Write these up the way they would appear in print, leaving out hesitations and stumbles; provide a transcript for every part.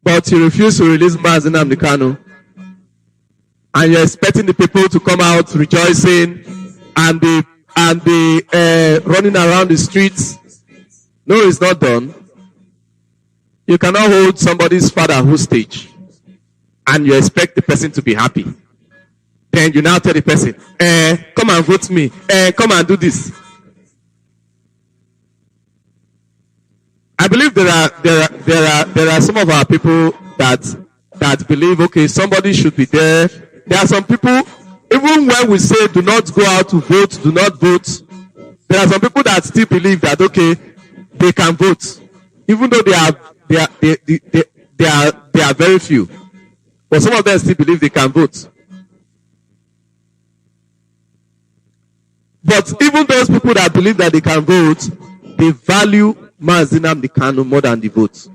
but you refuse to release Mazi Nnamdi Kanu, and you're expecting the people to come out rejoicing and be running around the streets. No, it's not done. You cannot hold somebody's father hostage and you expect the person to be happy. Then you now tell the person, come and vote me, come and do this. I believe there are some of our people that believe, okay, somebody should be there. There are some people, even when we say do not go out to vote, do not vote, there are some people that still believe that, okay, they can vote, even though they are very few. But some of them still believe they can vote. But even those people that believe that they can vote, they value Mazi Nnamdi Kanu more than the vote.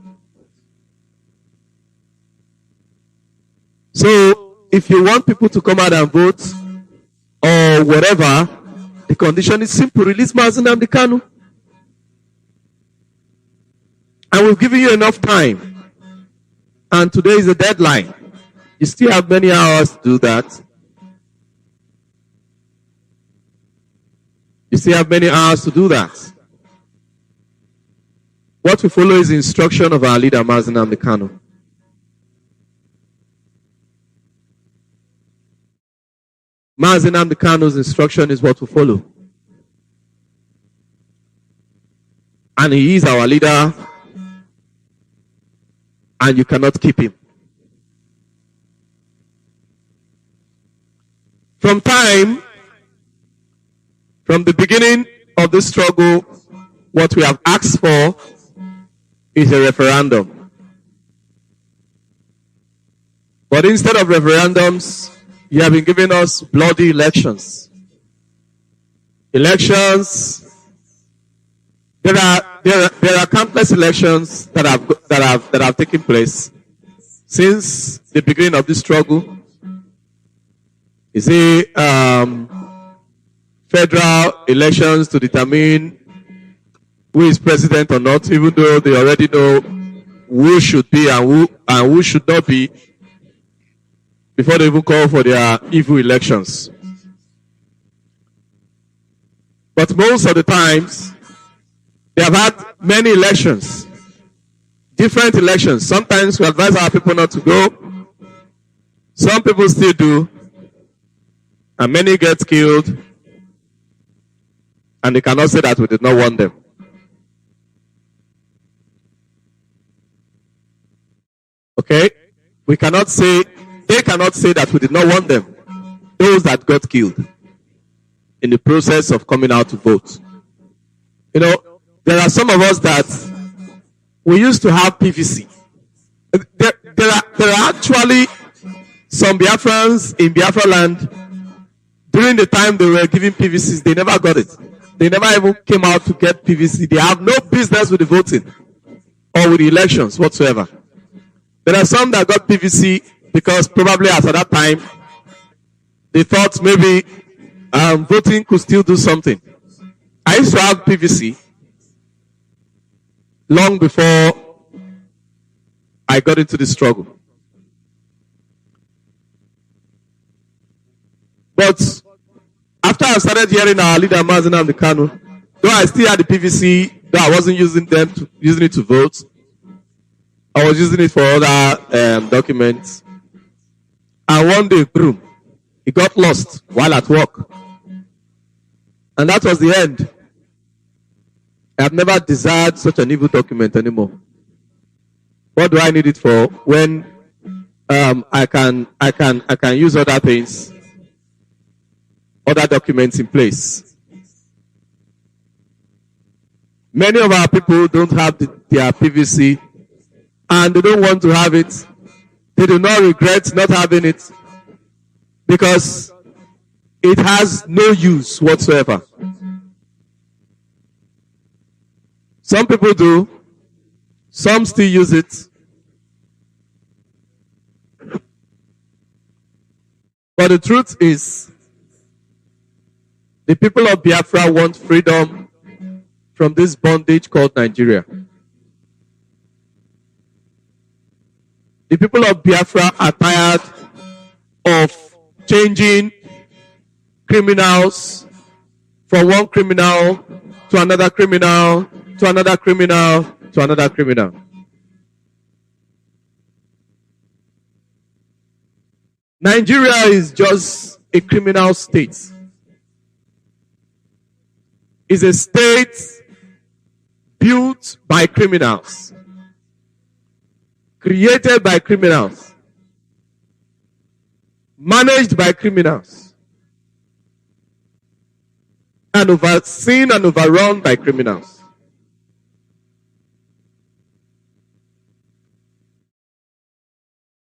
So, if you want people to come out and vote, or whatever, the condition is simple: release Mazi Nnamdi Kanu. And we've given you enough time. And today is the deadline. You still have many hours to do that. You still have many hours to do that. What we follow is the instruction of our leader, Mazi Nnamdi Kanu. Mazi Nnamdi Kanu's instruction is what we follow. And he is our leader, and you cannot keep him. From the beginning of this struggle, what we have asked for is a referendum. But instead of referendums, you have been giving us bloody elections. Elections. There are countless elections that have taken place since the beginning of this struggle. You see, federal elections to determine who is president or not, even though they already know who should be and who should not be, before they even call for their evil elections. But most of the times, they have had many elections, different elections. Sometimes we advise our people not to go. Some people still do. And many get killed. And they cannot say that we did not want them. Okay? They cannot say that we did not want them. Those that got killed in the process of coming out to vote. You know, there are some of us that we used to have PVC. There are actually some Biafrans in Biafra land. During the time they were giving PVCs, they never got it. They never even came out to get PVC. They have no business with the voting or with the elections whatsoever. There are some that got PVC because probably at that time they thought maybe voting could still do something. I used to have PVC long before I got into the struggle. But after I started hearing our leader Mazi Nnamdi Kanu, though I still had the PVC, though I wasn't using it to vote, I was using it for other documents. And one day, boom, it got lost while at work. And that was the end. I have never desired such an evil document anymore. What do I need it for when I can use other things, other documents in place? Many of our people don't have their PVC and they don't want to have it. They do not regret not having it because it has no use whatsoever. Some people do. Some still use it. But the truth is, the people of Biafra want freedom from this bondage called Nigeria. The people of Biafra are tired of changing criminals from one criminal to another criminal, to another criminal, to another criminal. Nigeria is just a criminal state. It's a state built by criminals, created by criminals, managed by criminals, and overseen and overrun by criminals.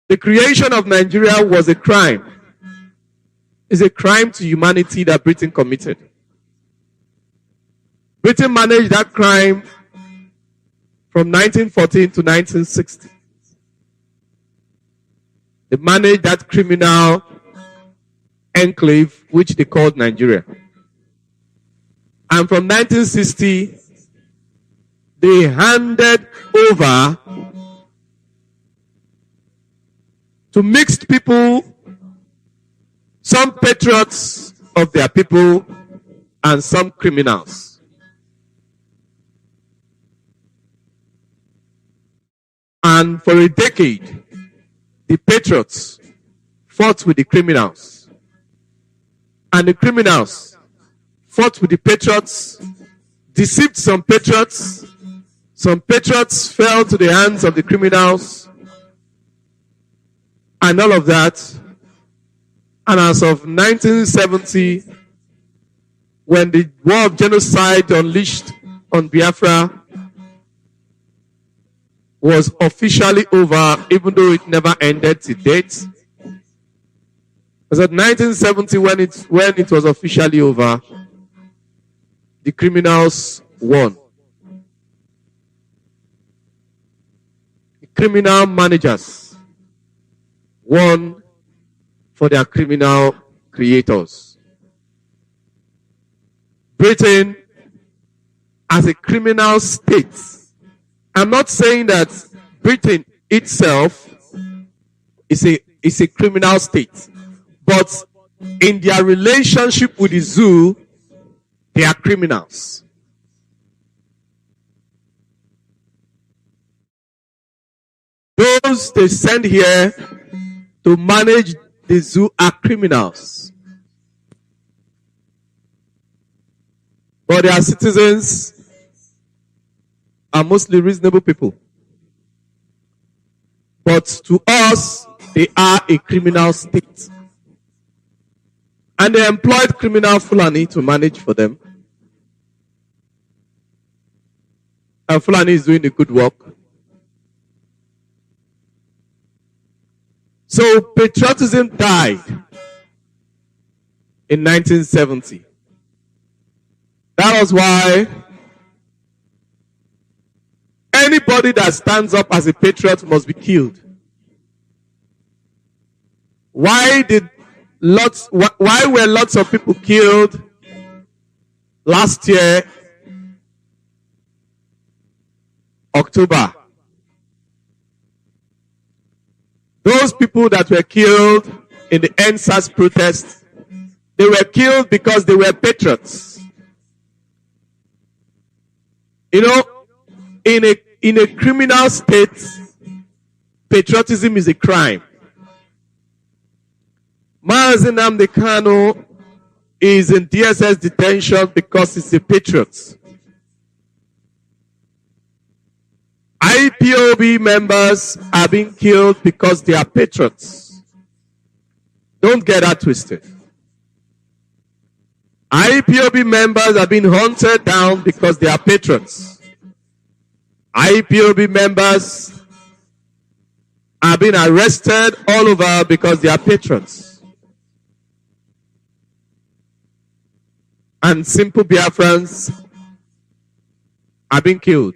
The creation of Nigeria was a crime. It's a crime to humanity that Britain committed. Britain managed that crime from 1914 to 1960. They managed that criminal enclave, which they called Nigeria. And from 1960, they handed over to mixed people, some patriots of their people, and some criminals. And for a decade, the patriots fought with the criminals. And the criminals fought with the patriots, deceived some patriots. Some patriots fell to the hands of the criminals. And all of that. And as of 1970, when the war of genocide unleashed on Biafra was officially over, even though it never ended to date. It was at 1970 when it was officially over, the criminals won. The criminal managers won for their criminal creators. Britain, as a criminal state, I'm not saying that Britain itself is a criminal state, but in their relationship with the zoo, they are criminals. Those they send here to manage the zoo are criminals. But their citizens are mostly reasonable people. But to us, they are a criminal state. And they employed criminal fulani to manage for them. And fulani is doing the good work. So patriotism died in 1970. That was why anybody that stands up as a patriot must be killed. Why were lots of people killed last year, October? Those people that were killed in the NSAS protest, they were killed because they were patriots. You know, in a criminal state, patriotism is a crime. Mazi Nnamdi Kanu is in DSS detention because he's a patriot. Ipob members are being killed because they are patriots. Don't get that twisted. Ipob members are being hunted down because they are patriots. Ipob members are being arrested all over because they are patriots. And simple Biafrans are being killed.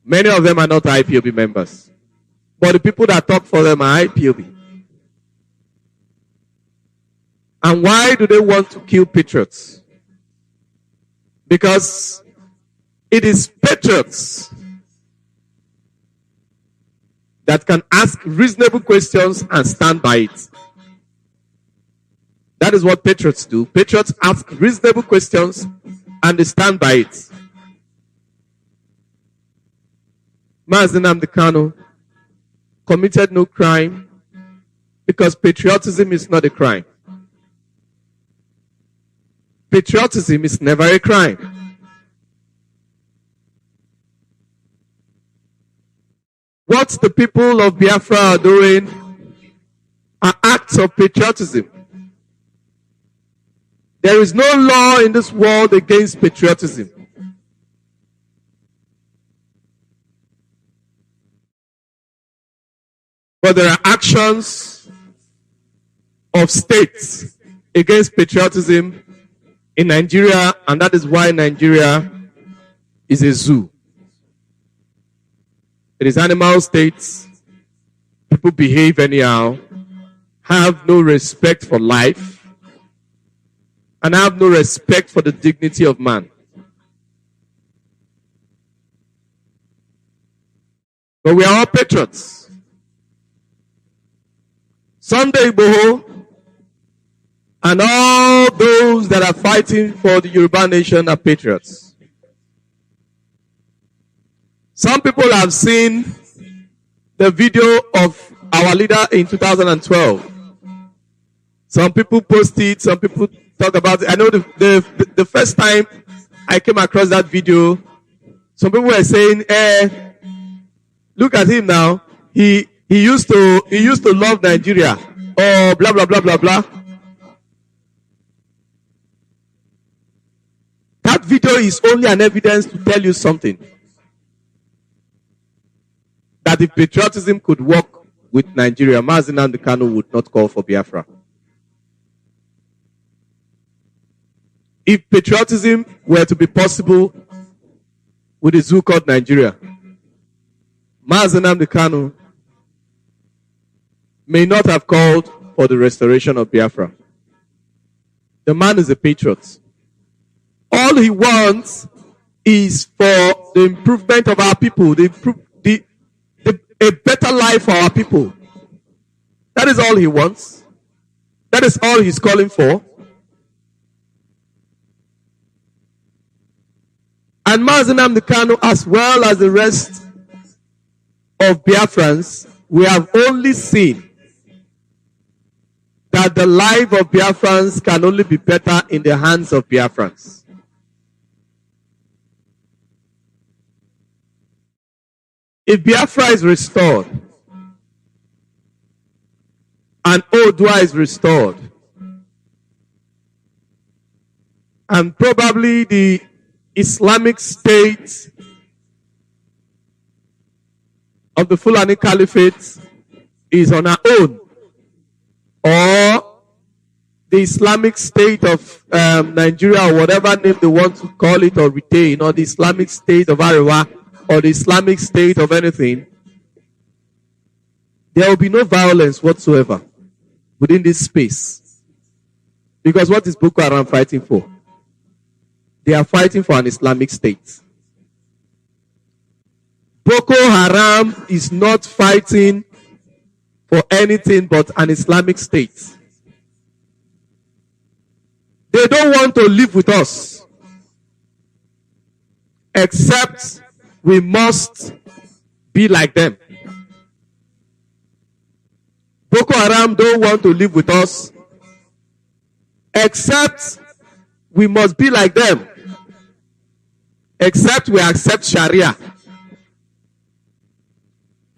Many of them are not Ipob members. But the people that talk for them are Ipob. And why do they want to kill patriots? Because it is patriots that can ask reasonable questions and stand by it. That is what patriots do. Patriots ask reasonable questions and they stand by it. Mazi Nnamdi Kanu committed no crime because patriotism is not a crime. Patriotism is never a crime. What the people of Biafra are doing are acts of patriotism. There is no law in this world against patriotism. But there are actions of states against patriotism in Nigeria, and that is why Nigeria is a zoo. It is animal states. People behave anyhow, have no respect for life, and have no respect for the dignity of man. But we are all patriots. Sunday Igboho and all those that are fighting for the Yoruba nation are patriots. Some people have seen the video of our leader in 2012. Some people post it, some people talk about it. I know the first time I came across that video, some people were saying, look at him now. He used to love Nigeria. Oh, blah, blah, blah, blah, blah. That video is only an evidence to tell you something. That if patriotism could work with Nigeria, Mazi Nnamdi Kanu would not call for Biafra. If patriotism were to be possible with a zoo called Nigeria, Mazi Nnamdi Kanu may not have called for the restoration of Biafra. The man is a patriot. All he wants is for the improvement of our people, a better life for our people. That is all he wants. That is all he's calling for. And Mazi Nnamdi Kanu, as well as the rest of Biafrans, we have only seen that the life of Biafrans can only be better in the hands of Biafrans. If Biafra is restored, and Odua is restored, and probably the Islamic State of the Fulani Caliphate is on our own, or the Islamic State of Nigeria, or whatever name they want to call it or retain, or the Islamic State of Arewa, or the Islamic State of anything, there will be no violence whatsoever within this space. Because what is Boko Haram fighting for? They are fighting for an Islamic State. Boko Haram is not fighting for anything but an Islamic State. They don't want to live with us, except we must be like them. Boko Haram don't want to live with us, except we must be like them, except we accept Sharia.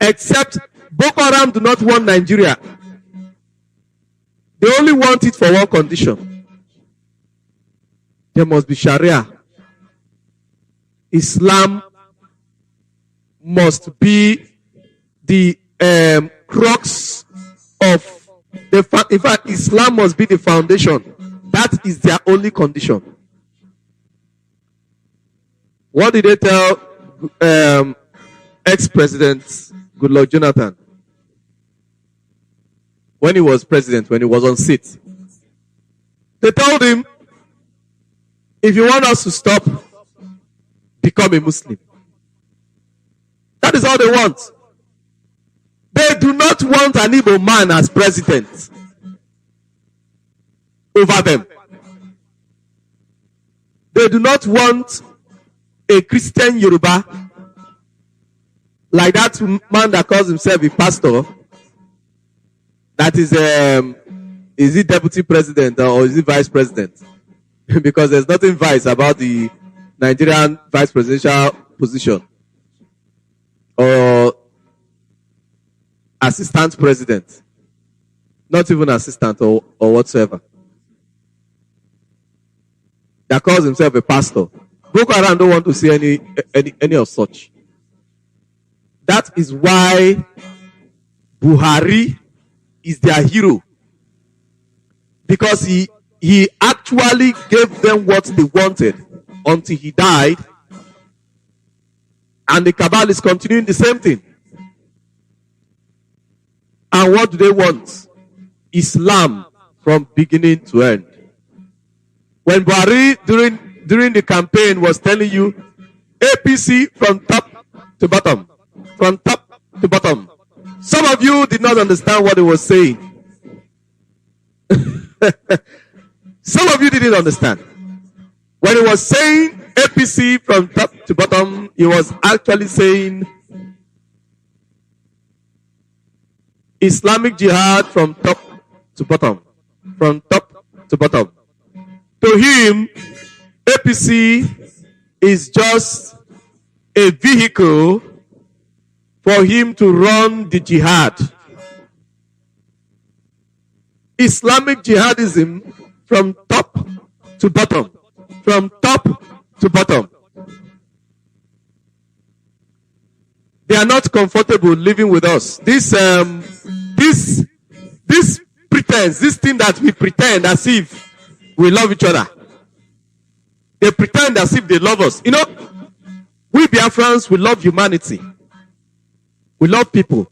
Except Boko Haram do not want Nigeria. They only want it for one condition. There must be Sharia. Islam must be the crux of the. In fact, Islam must be the foundation. That is their only condition. What did they tell ex-president Goodluck Jonathan when he was president, when he was on seat? They told him, if you want us to stop, become a Muslim. That is all they want. do not want an Igbo man as president over them. They do not want a Christian Yoruba like that man that calls himself a pastor. That is he deputy president or is he vice president? Because there's nothing vice about the Nigerian vice presidential position or assistant president. Not even assistant or whatsoever. That calls himself a pastor. Boko Haram don't want to see any of such. That is why Buhari is their hero. Because he actually gave them what they wanted until he died. And the cabal is continuing the same thing. And what do they want? Islam from beginning to end. When Buhari during the campaign was telling you APC from top to bottom, from top to bottom, some of you did not understand what he was saying. Some of you didn't understand. When he was saying APC from top to bottom, he was actually saying Islamic Jihad from top to bottom. From top to bottom. To him, APC is just a vehicle for him to run the jihad. Islamic jihadism from top to bottom. From top to bottom. They are not comfortable living with us. This pretense, this thing that we pretend as if we love each other. They pretend as if they love us. You know, we Biafrans, we love humanity. We love people.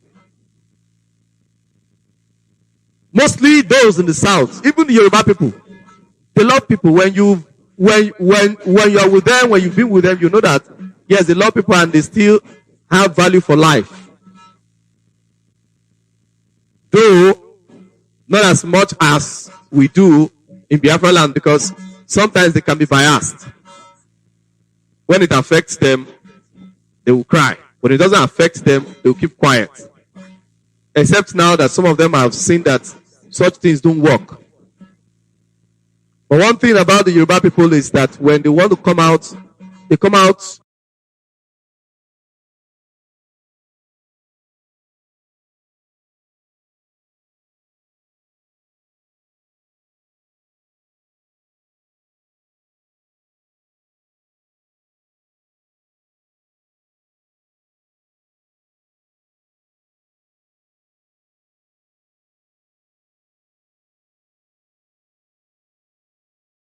Mostly those in the south, even the Yoruba people, they love people. When you are with them, when you've been with them, you know that yes, they love people and they still have value for life. Though not as much as we do in Biafra land, because sometimes they can be biased. When it affects them, they will cry. When it doesn't affect them, they will keep quiet. Except now that some of them have seen that such things don't work. But one thing about the Yoruba people is that when they want to come out, they come out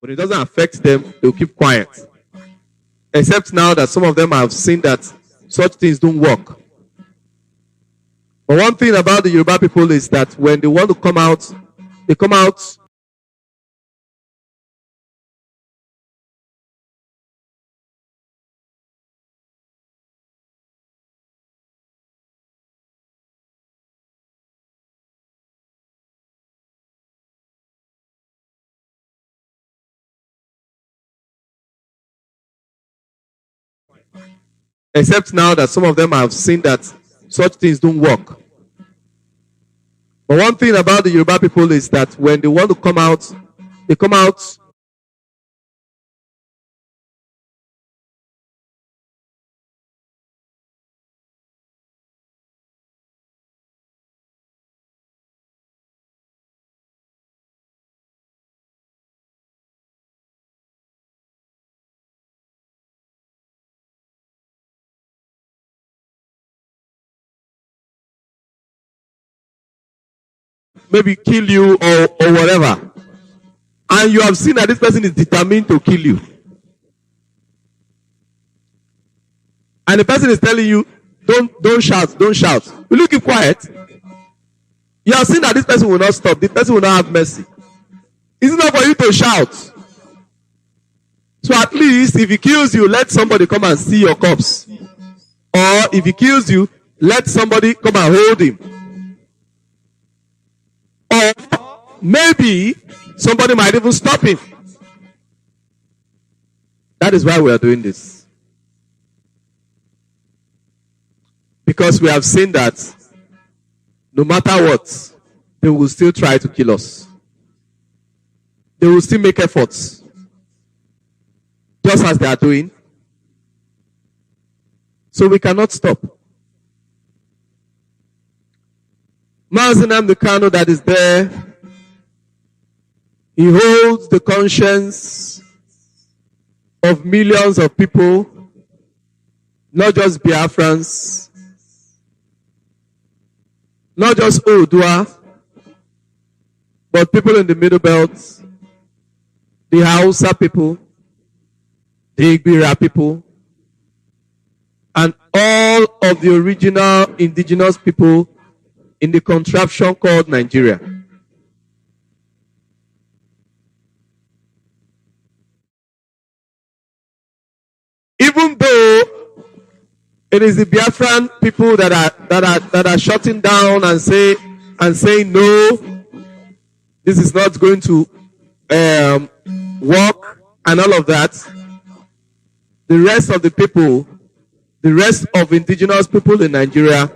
when it doesn't affect them, they'll keep quiet. Except now that some of them have seen that such things don't work. But one thing about the Yoruba people is that when they want to come out, they come out except now that some of them have seen that such things don't work. But one thing about the Yoruba people is that when they want to come out, they come out maybe kill you or whatever. And you have seen that this person is determined to kill you. And the person is telling you, don't shout, don't shout. Will you keep quiet? You have seen that this person will not stop. This person will not have mercy. It's not for you to shout. So at least if he kills you, let somebody come and see your corpse. Or if he kills you, let somebody come and hold him. Or maybe somebody might even stop him. That is why we are doing this. Because we have seen that no matter what, they will still try to kill us. They will still make efforts. Just as they are doing. So we cannot stop. Mazi Nnamdi Kanu that is there, he holds the conscience of millions of people, not just Biafrans, not just Odua, but people in the Middle Belt, the Hausa people, the Igbira people, and all of the original indigenous people in the contraption called Nigeria. Even though it is the Biafran people that are shutting down and saying no, this is not going to work and all of that, the rest of the people, the rest of indigenous people in Nigeria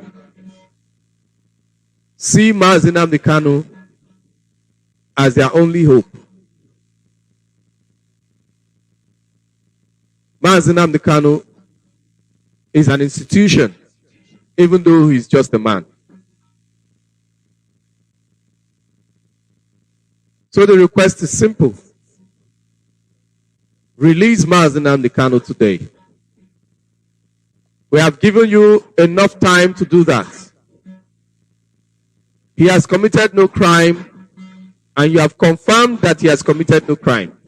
see Mazi Nnamdi Kanu as their only hope. Mazi Nnamdi Kanu is an institution, even though he's just a man. So the request is simple. Release Mazi Nnamdi Kanu today. We have given you enough time to do that. He has committed no crime, and you have confirmed that he has committed no crime.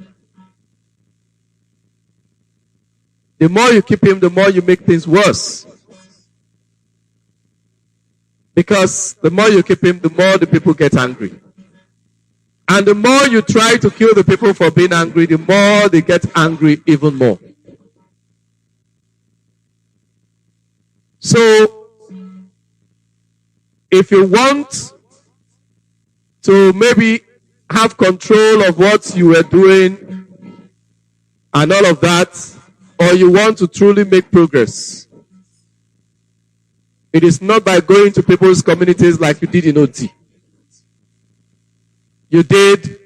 The more you keep him, the more you make things worse. Because the more you keep him, the more the people get angry. And the more you try to kill the people for being angry, the more they get angry even more. So, if you want to maybe have control of what you were doing and all of that, or you want to truly make progress, it is not by going to people's communities like you did in OT. You did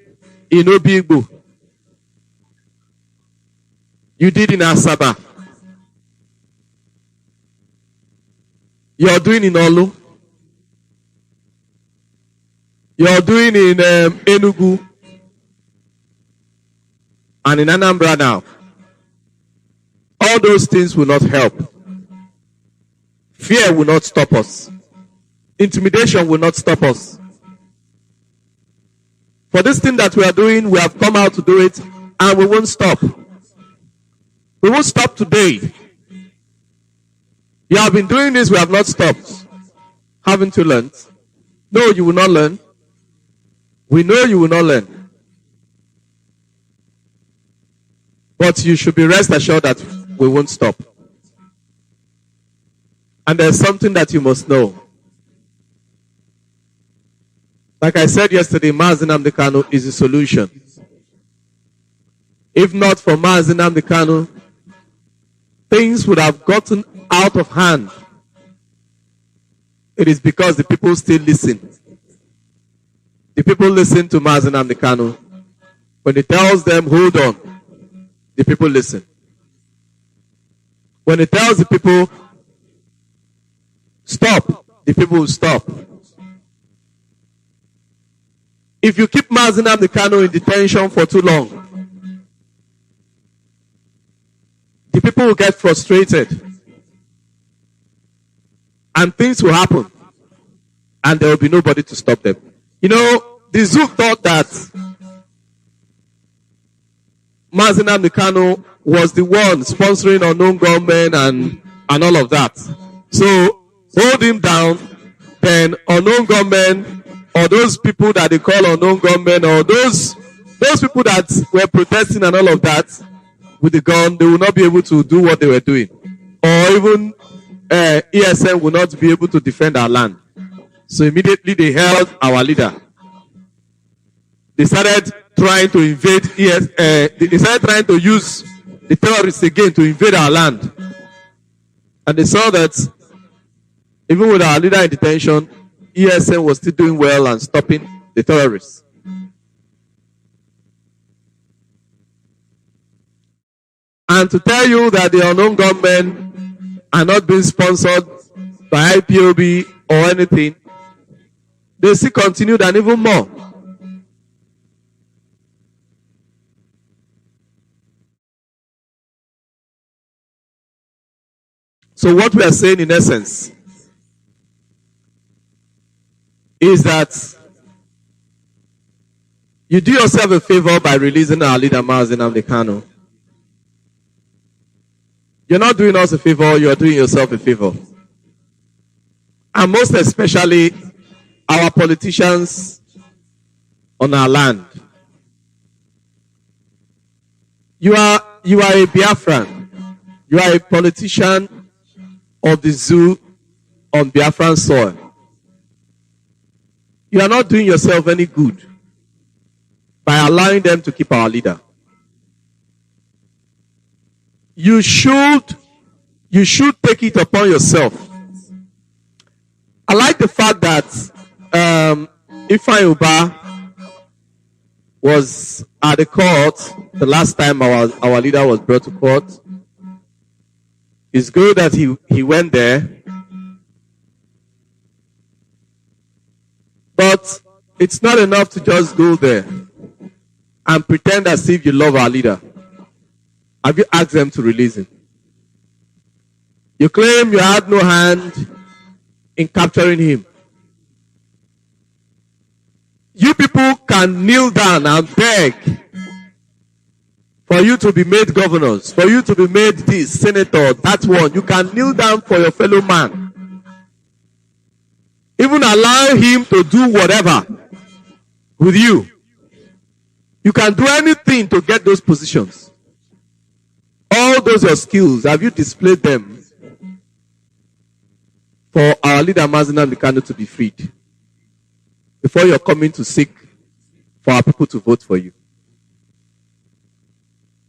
in Obigbo. You did in Asaba. You are doing in Olu. You are doing in Enugu and in Anambra now. All those things will not help. Fear will not stop us. Intimidation will not stop us. For this thing that we are doing, we have come out to do it, and we won't stop. We won't stop today. You have been doing this, we have not stopped. Haven't you learned? No, you will not learn. We know you will not learn. But you should be rest assured that we won't stop. And there's something that you must know. Like I said yesterday, Mazi Nnamdi Kanu is the solution. If not for Mazi Nnamdi Kanu, things would have gotten out of hand. It is because the people still listen. The people listen to Mazi Nnamdi Kanu. When he tells them, hold on, the people listen. When he tells the people, stop, the people will stop. If you keep Mazi Nnamdi Kanu in detention for too long, the people will get frustrated. And things will happen. And there will be nobody to stop them. You know, the Zook thought that Mazi Nnamdi Kanu was the one sponsoring unknown gunmen and all of that. So, hold him down, then unknown gunmen, or those people that they call unknown gunmen, or those people that were protesting and all of that with the gun, they will not be able to do what they were doing. Or even ESN will not be able to defend our land. So immediately they held our leader. they started trying to invade they started trying to use the terrorists again to invade our land. And they saw that even with our leader in detention, ESN was still doing well and stopping the terrorists. And to tell you that the unknown gunmen are not being sponsored by IPOB or anything, they still continued and even more. So what we are saying in essence is that you do yourself a favor by releasing our leader Mazi Nnamdi Kanu. You're not doing us a favor, you're doing yourself a favor. And most especially our politicians on our land. You are a Biafran. You are a politician of the zoo on Biafran soil. You are not doing yourself any good by allowing them to keep our leader. You should take it upon yourself. I like the fact that Ifeanyi Ubah was at the court the last time our leader was brought to court. It's good that he went there. But it's not enough to just go there and pretend as if you love our leader. Have you asked them to release him? You claim you had no hand in capturing him. You people can kneel down and beg for you to be made governors, for you to be made this, senator, that one. You can kneel down for your fellow man. Even allow him to do whatever with you. You can do anything to get those positions. All those your skills, have you displayed them for our leader Mazi Nnamdi Kanu to be freed before you're coming to seek for our people to vote for you?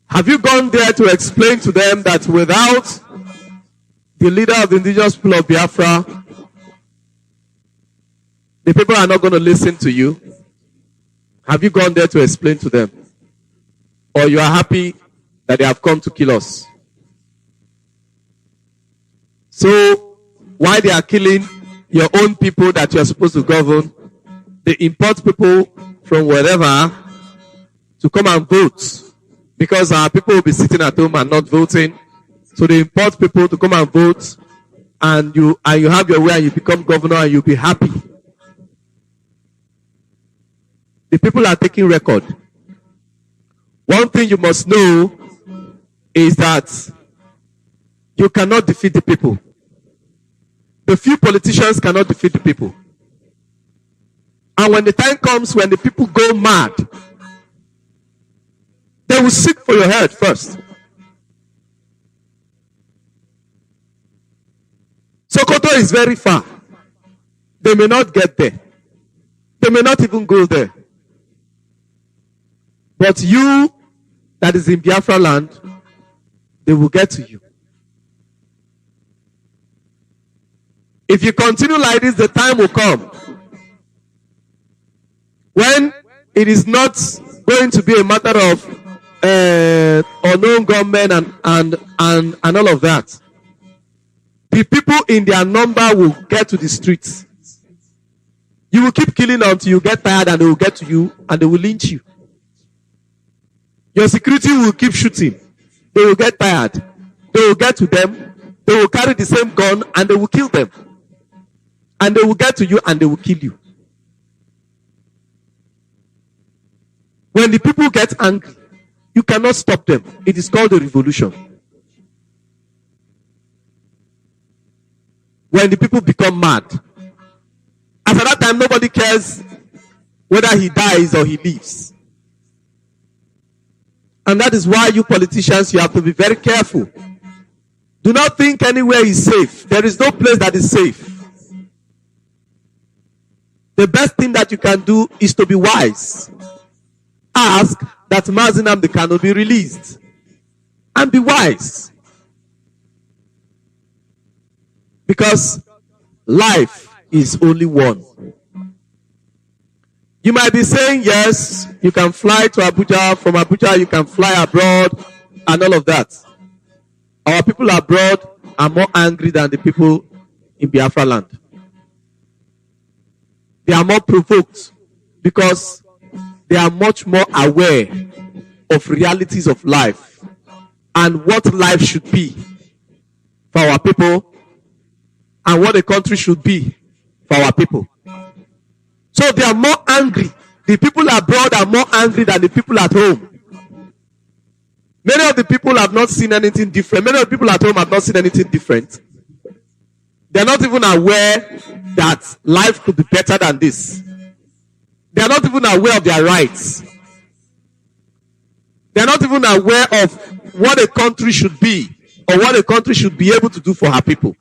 Have you gone there to explain to them that without the leader of the indigenous people of Biafra, the people are not going to listen to you? Have you gone there to explain to them? Or you are happy that they have come to kill us? So, why they are killing your own people that you are supposed to govern, they import people from wherever to come and vote. Because our people will be sitting at home and not voting. So they import people to come and vote, and you have your way and you become governor and you'll be happy. The people are taking record. One thing you must know is that you cannot defeat the people. The few politicians cannot defeat the people. And when the time comes when the people go mad, they will seek for your head first. Sokoto is very far. They may not get there. They may not even go there. But you that is in Biafra land, they will get to you. If you continue like this, the time will come when it is not going to be a matter of unknown government and all of that. The people in their number will get to the streets. You will keep killing until you get tired and they will get to you and they will lynch you. Your security will keep shooting. They will get tired. They will get to them. They will carry the same gun and they will kill them. And they will get to you and they will kill you. When the people get angry, you cannot stop them. It is called a revolution. When the people become mad, after that time, nobody cares whether he dies or he lives. And that is why you politicians, you have to be very careful. Do not think anywhere is safe. There is no place that is safe. The best thing that you can do is to be wise. ask that Mazi Nnamdi Kanu be released. And be wise. Because life is only one. You might be saying, yes, you can fly to Abuja. From Abuja, you can fly abroad and all of that. Our people abroad are more angry than the people in Biafra land. They are more provoked because they are much more aware of realities of life and what life should be for our people and what a country should be for our people. So they are more angry. The people abroad are more angry than the people at home. Many of the people have not seen anything different. Many of the people at home have not seen anything different. They are not even aware that life could be better than this. They are not even aware of their rights. They are not even aware of what a country should be or what a country should be able to do for her people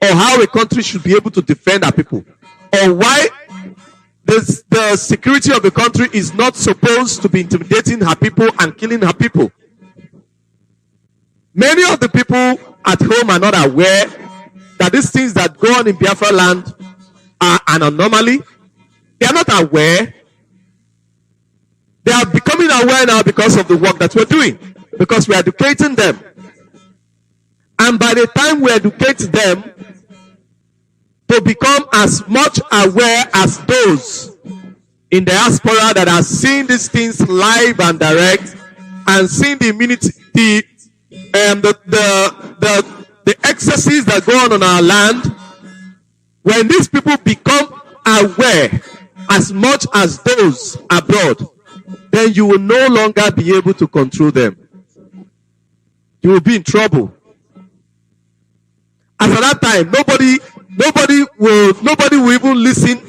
or how a country should be able to defend her people or why the security of the country is not supposed to be intimidating her people and killing her people. Many of the people at home are not aware that these things that go on in Biafra land are an anomaly. They are not aware. They are becoming aware now because of the work that we're doing, because we're educating them. And by the time we educate them to become as much aware as those in the diaspora that are seeing these things live and direct and seeing the immunity, the excesses that go on our land, when these people become aware as much as those abroad, then you will no longer be able to control them. You will be in trouble. And at that time, nobody will even listen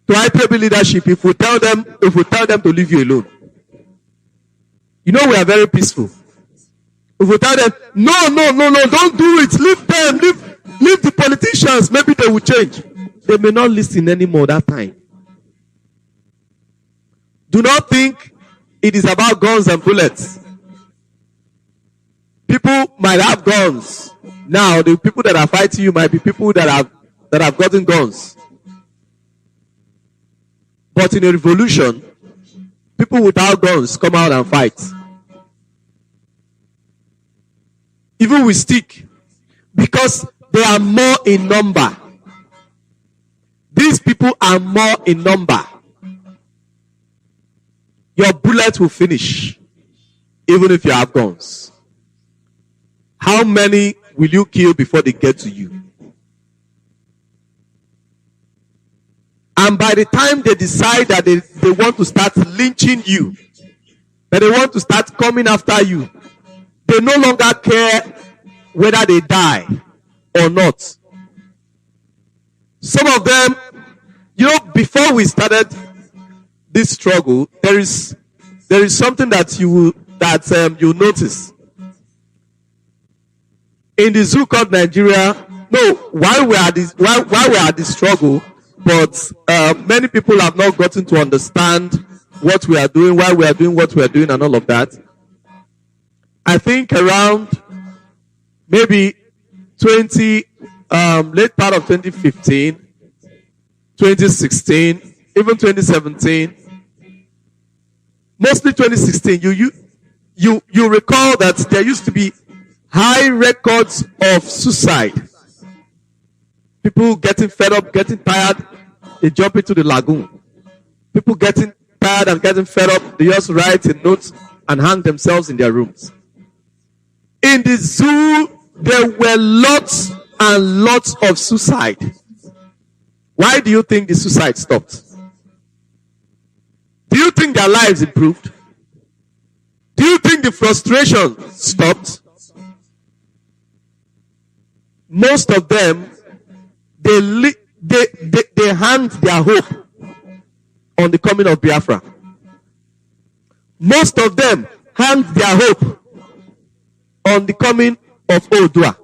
to Ipob leadership if we tell them to leave you alone. You know we are very peaceful. If we tell them, no, don't do it, leave them, leave the politicians, maybe they will change. They may not listen anymore that time. Do not think it is about guns and bullets. People might have guns. Now, the people that are fighting you might be people that have gotten guns. But in a revolution, people without guns come out and fight. Even with stick, because they are more in number. These people are more in number. Your bullet will finish, even if you have guns. How many will you kill before they get to you? And by the time they decide that they want to start lynching you, that they want to start coming after you, they no longer care whether they die or not. Some of them, before we started this struggle, there is something that you notice. In the zoo called Nigeria, while we are at this struggle, but many people have not gotten to understand what we are doing, why we are doing what we are doing, and all of that. I think around maybe late part of 2015, 2016, even 2017, mostly 2016, you recall that there used to be high records of suicide. People getting fed up, getting tired, they jump into the lagoon. People getting tired and getting fed up, they just write a note and hang themselves in their rooms. In the zoo, there were lots and lots of suicide. Why do you think the suicide stopped? Do you think their lives improved? Do you think the frustration stopped? Most of them, they hang their hope on the coming of Biafra. Most of them hang their hope on the coming of Odua.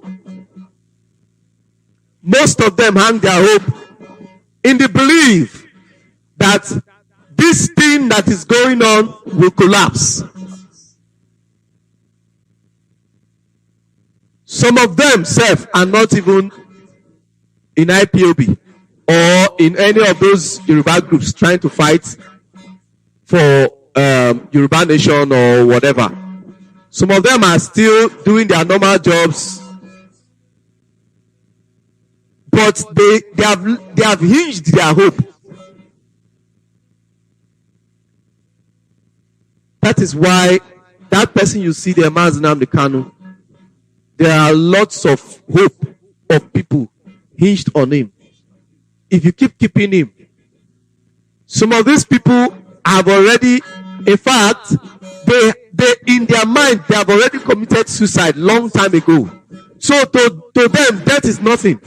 Most of them hang their hope in the belief that this thing that is going on will collapse. Some of them, self, are not even in IPOB or in any of those Yoruba groups trying to fight for Yoruba nation or whatever. Some of them are still doing their normal jobs, but they have hinged their hope. That is why that person you see there, Mazi Nnamdi Kanu, there are lots of hope of people hinged on him. If you keep keeping him, some of these people have already, in fact, they in their mind, they have already committed suicide long time ago. So to them, death is nothing.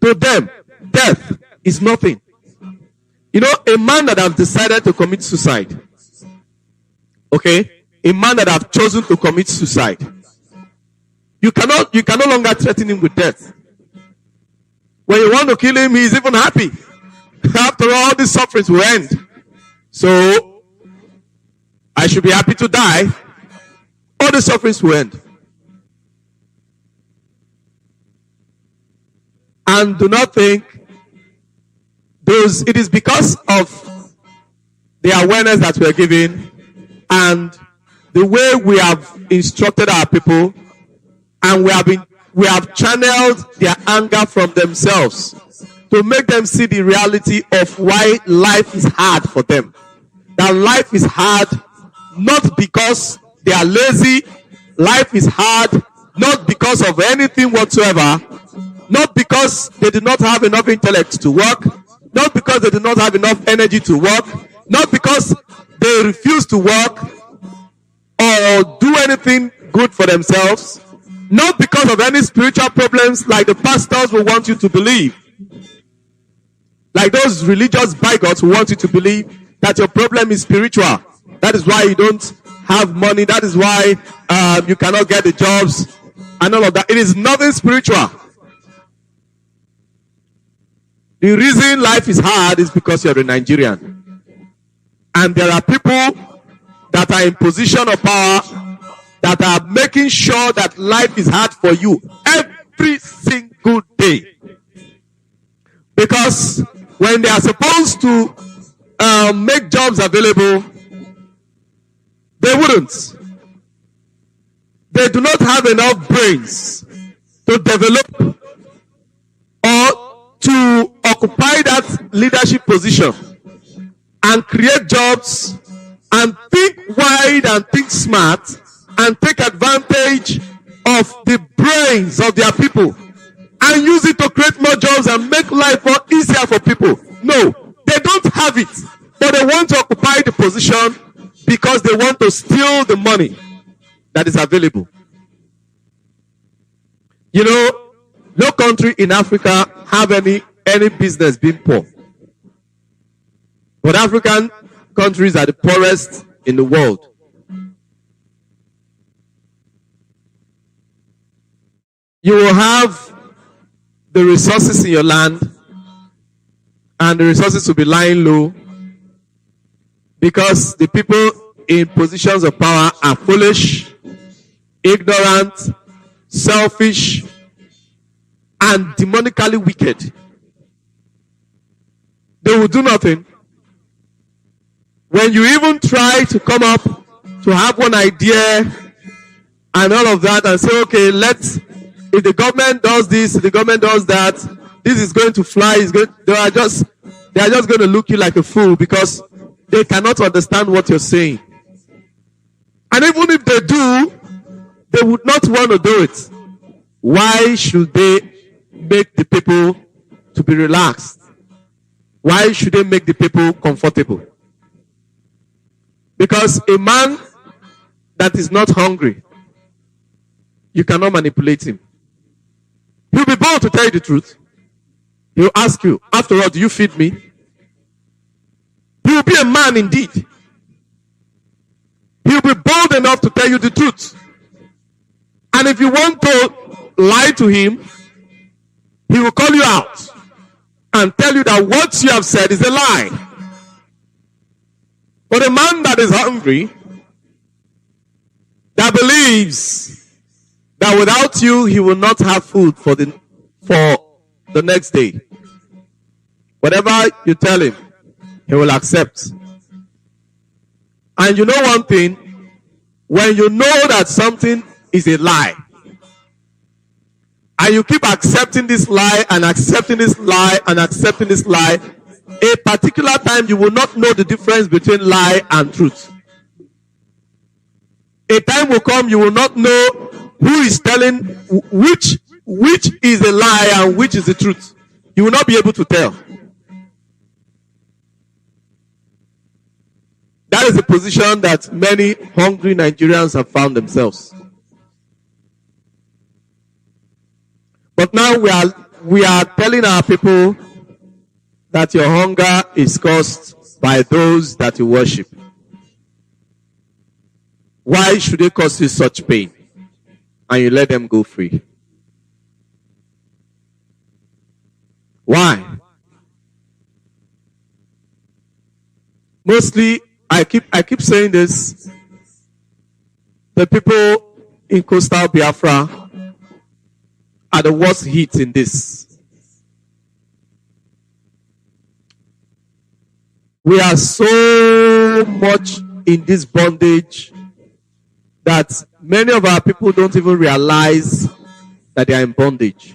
To them, death is nothing. You know, a man that have decided to commit suicide, okay, a man that have chosen to commit suicide, you can no longer threaten him with death. When you want to kill him, he is even happy. After all, these sufferings will end. So, I should be happy to die. All the sufferings will end. And do not think it is because of the awareness that we are giving and the way we have instructed our people, and we have channeled their anger from themselves to make them see the reality of why life is hard for them. That life is hard not because they are lazy. Life is hard not because of anything whatsoever. Not because they do not have enough intellect to work. Not because they do not have enough energy to work. Not because they refuse to work or do anything good for themselves. Not because of any spiritual problems like the pastors will want you to believe. Like those religious bigots who want you to believe that your problem is spiritual. That is why you don't have money. That is why you cannot get the jobs and all of that. It is nothing spiritual. The reason life is hard is because you're a Nigerian. And there are people that are in position of power that are making sure that life is hard for you every single day. Because when they are supposed to make jobs available, they wouldn't. They do not have enough brains to develop or to occupy that leadership position and create jobs and think wide and think smart and take advantage of the brains of their people and use it to create more jobs and make life more easier for people. No, they don't have it, but they want to occupy the position because they want to steal the money that is available. You know, no country in Africa have any business being poor. But African countries are the poorest in the world. You will have the resources in your land, and the resources will be lying low because the people in positions of power are foolish, ignorant, selfish, and demonically wicked. They will do nothing. When you even try to come up to have one idea and all of that and say, okay, if the government does this, if the government does that, this is going to fly. They are just going to look you like a fool because they cannot understand what you're saying. And even if they do, they would not want to do it. Why should they make the people to be relaxed? Why should they make the people comfortable? Because a man that is not hungry, you cannot manipulate him. He'll be bold to tell you the truth. He'll ask you, after all, do you feed me? He will be a man indeed. He'll be bold enough to tell you the truth. And if you want to lie to him, he will call you out and tell you that what you have said is a lie. But a man that is hungry, that believes that without you he will not have food for the next day, whatever you tell him, he will accept. And you know one thing, when you know that something is a lie, and you keep accepting this lie and accepting this lie and accepting this lie, a particular time you will not know the difference between lie and truth. A time will come you will not know who is telling which is a lie and which is the truth. You will not be able to tell. That is the position that many hungry Nigerians have found themselves. But now we are telling our people that your hunger is caused by those that you worship. Why should they cause you such pain? And you let them go free. Why? Mostly, I keep saying this. The people in coastal Biafra are the worst hit in this. We are so much in this bondage that many of our people don't even realize that they are in bondage.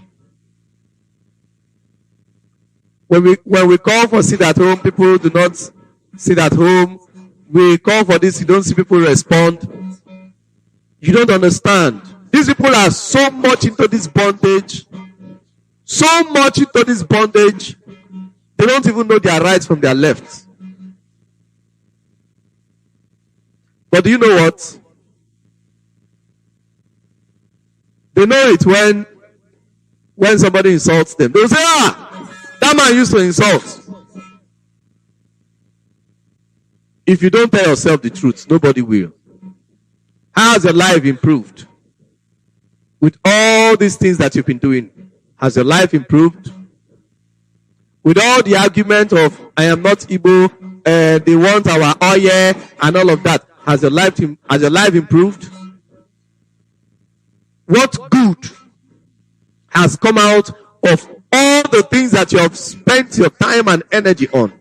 When we call for sit at home, people do not sit at home. We call for this, you don't see people respond. You don't understand. These people are so much into this bondage. So much into this bondage. They don't even know their rights from their left. But do you know what? They know it when somebody insults them. They'll say, that man used to insult. If you don't tell yourself the truth, nobody will. How has your life improved? With all these things that you've been doing, has your life improved? With all the argument of, I am not Igbo, they want our oil and all of that, has your life improved? What good has come out of all the things that you have spent your time and energy on?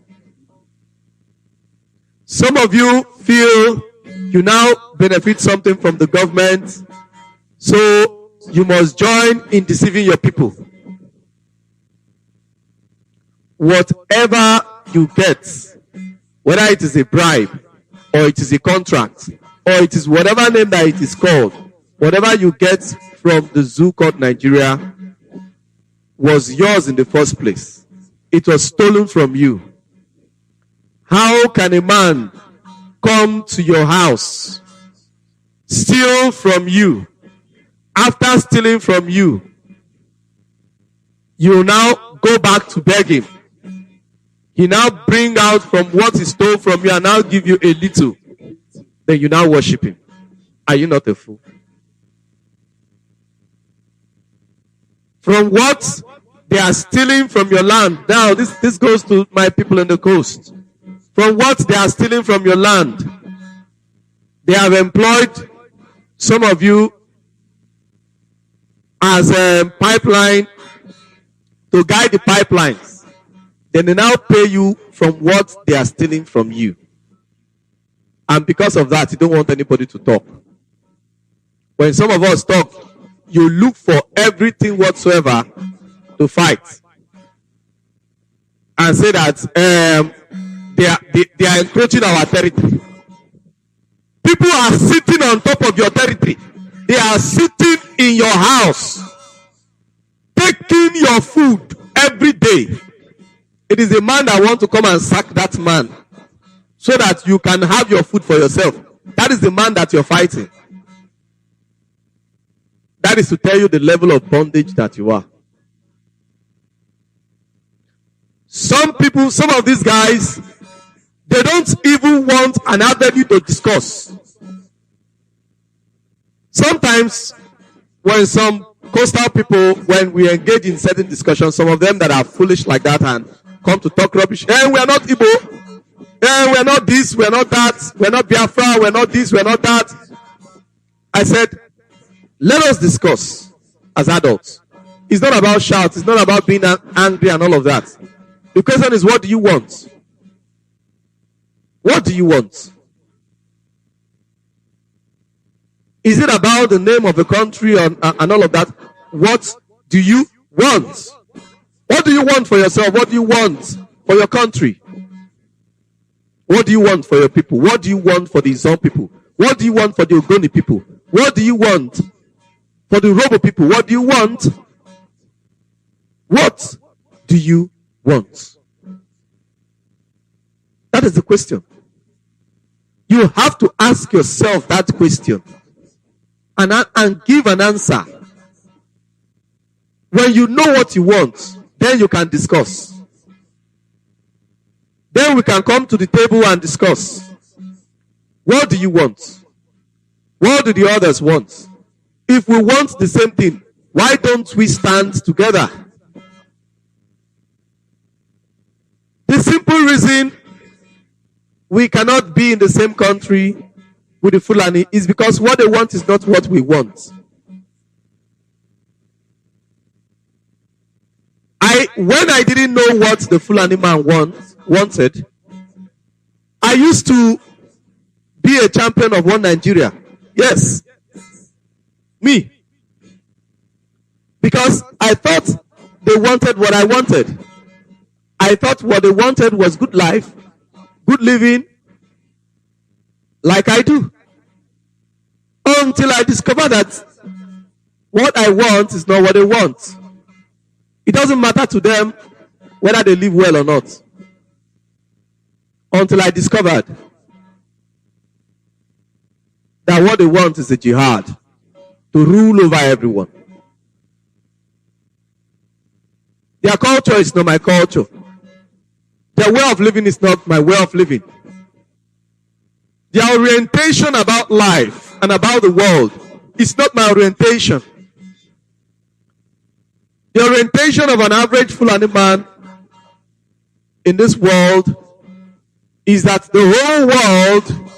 Some of you feel you now benefit something from the government, so you must join in deceiving your people. Whatever you get, whether it is a bribe, or it is a contract, or it is whatever name that it is called, whatever you get from the zoo called Nigeria was yours in the first place. It was stolen from you. How can a man come to your house, steal from you? After stealing from you, you now go back to beg him. He now bring out from what he stole from you and now give you a little. Then you now worship him. Are you not a fool? From what they are stealing from your land. Now this goes to my people in the coast. From what they are stealing from your land, they have employed some of you as a pipeline to guide the pipelines. Then they now pay you from what they are stealing from you. And because of that, you don't want anybody to talk. When some of us talk, you look for everything whatsoever to fight. And say that they are encroaching our territory. People are sitting on top of your territory. They are sitting in your house, taking your food every day. It is a man that wants to come and sack that man so that you can have your food for yourself. That is the man that you're fighting. That is to tell you the level of bondage that you are. Some people, some of these guys, they don't even want an avenue to discuss. Sometimes, when some coastal people, when we engage in certain discussions, some of them that are foolish like that and come to talk rubbish, hey, we are not Igbo. we're not this, we're not that, we're not Biafra, we're not this, we're not that. I said, let us discuss as adults. It's not about shouts, it's not about being angry and all of that. The question is, what do you want? What do you want? Is it about the name of the country and all of that? What do you want? What do you want for yourself? What do you want for your country? What do you want for your people? What do you want for the Izon people? What do you want for the Ogoni people? What do you want for the Robo people? What do you want? What do you want? That is the question. You have to ask yourself that question and give an answer. When you know what you want, then you can discuss. Then we can come to the table and discuss. What do you want? What do the others want? If we want the same thing, why don't we stand together? The simple reason we cannot be in the same country with the Fulani is because what they want is not what we want. When I didn't know what the Fulani man wanted, I used to be a champion of one Nigeria. Yes. Me. Because I thought they wanted what I wanted. I thought what they wanted was good life, good living, like I do. Until I discovered that what I want is not what they want. It doesn't matter to them whether they live well or not. Until I discovered that what they want is a jihad to rule over everyone. Their culture is not my culture. Their way of living is not my way of living. Their orientation about life and about the world is not my orientation. The orientation of an average Fulani man in this world is that the whole world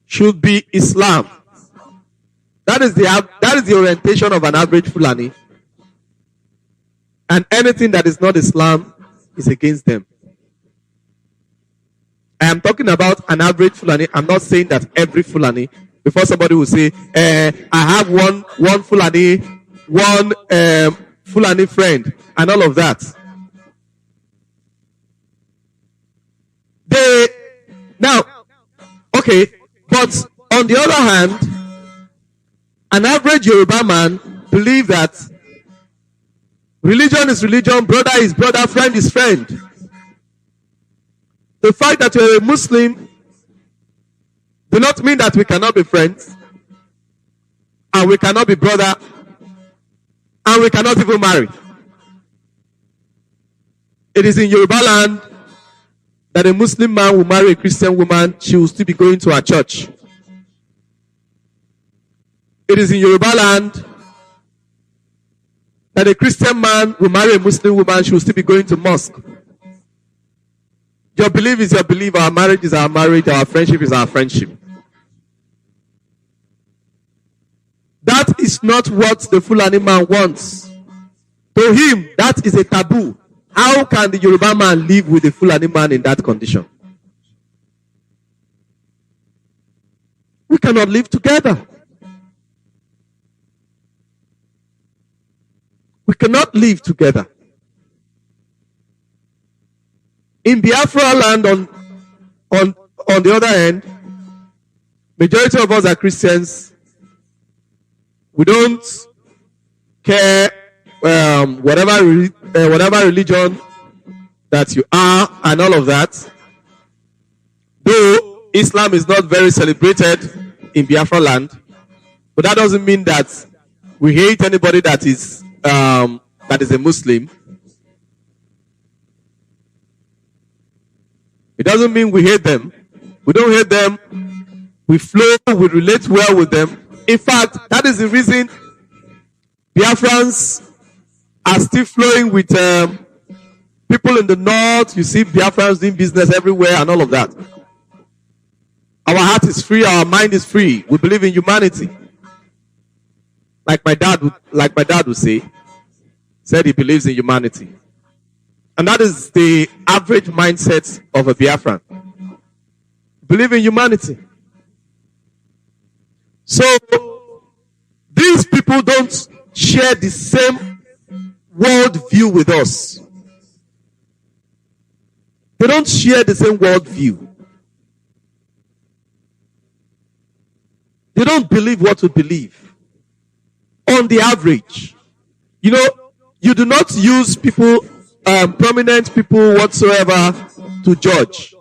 should be Islam. That is the orientation of an average Fulani. And anything that is not Islam is against them. I am talking about an average Fulani. I'm not saying that every Fulani. Before somebody will say, I have one Fulani, one Fulani friend, and all of that. Okay, but on the other hand, an average Yoruba man believes that religion is religion, brother is brother, friend is friend. The fact that you're a Muslim do not mean that we cannot be friends, and we cannot be brother, and we cannot even marry. It is in Yoruba land that a Muslim man will marry a Christian woman, she will still be going to her church. It is in Yoruba land that a Christian man will marry a Muslim woman, she will still be going to mosque. Your belief is your belief, our marriage is our marriage, our friendship is our friendship. That is not what the Fulani man wants. To him, that is a taboo. How can the Yoruba man live with the Fulani man in that condition? We cannot live together. We cannot live together. In Biafra land, on the other hand, majority of us are Christians. We don't care whatever religion that you are and all of that. Though Islam is not very celebrated in Biafra land, but that doesn't mean that we hate anybody that is a Muslim. It doesn't mean we hate them. We don't hate them. We flow, we relate well with them. In fact, that is the reason Biafrans are still flowing with People in the north, you see Biafrans doing business everywhere and all of that. Our heart is free, our mind is free. We believe in humanity. Like my dad would say, said he believes in humanity. And that is the average mindset of a Biafran. Believe in humanity. So, these people don't share the same world view with us. They don't share the same world view. They don't believe what we believe. On the average. You know, you do not use people, prominent people whatsoever to judge.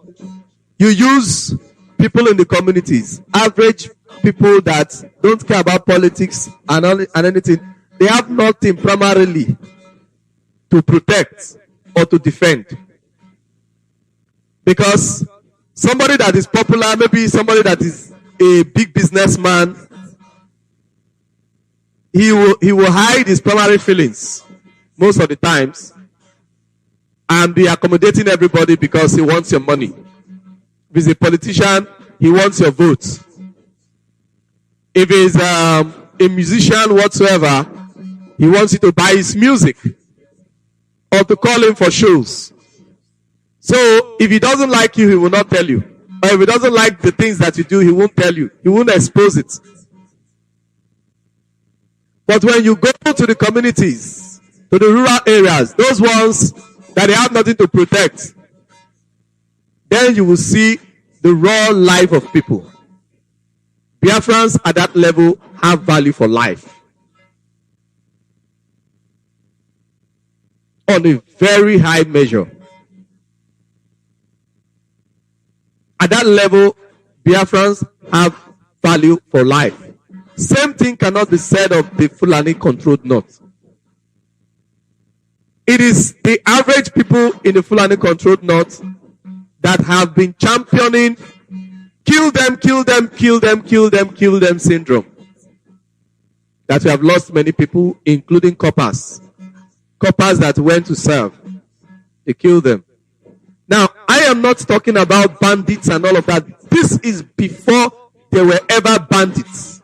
You use people in the communities, average people that don't care about politics and anything. They have nothing primarily to protect or to defend. Because somebody that is popular, maybe somebody that is a big businessman, he will hide his primary feelings most of the times and be accommodating everybody because he wants your money. If he's a politician, he wants your vote. If he's a musician whatsoever, he wants you to buy his music or to call him for shows. So if he doesn't like you, he will not tell you. Or if he doesn't like the things that you do, he won't tell you. He won't expose it. But when you go to the communities, to the rural areas, those ones that they have nothing to protect, then you will see the raw life of people. Biafrans at that level have value for life. On a very high measure. At that level, Biafrans have value for life. Same thing cannot be said of the Fulani controlled north. It is the average people in the Fulani controlled north that have been championing kill them, kill them, kill them, kill them, kill them syndrome. That we have lost many people, including coppers. Coppers that went to serve. They killed them. Now, I am not talking about bandits and all of that. This is before there were ever bandits.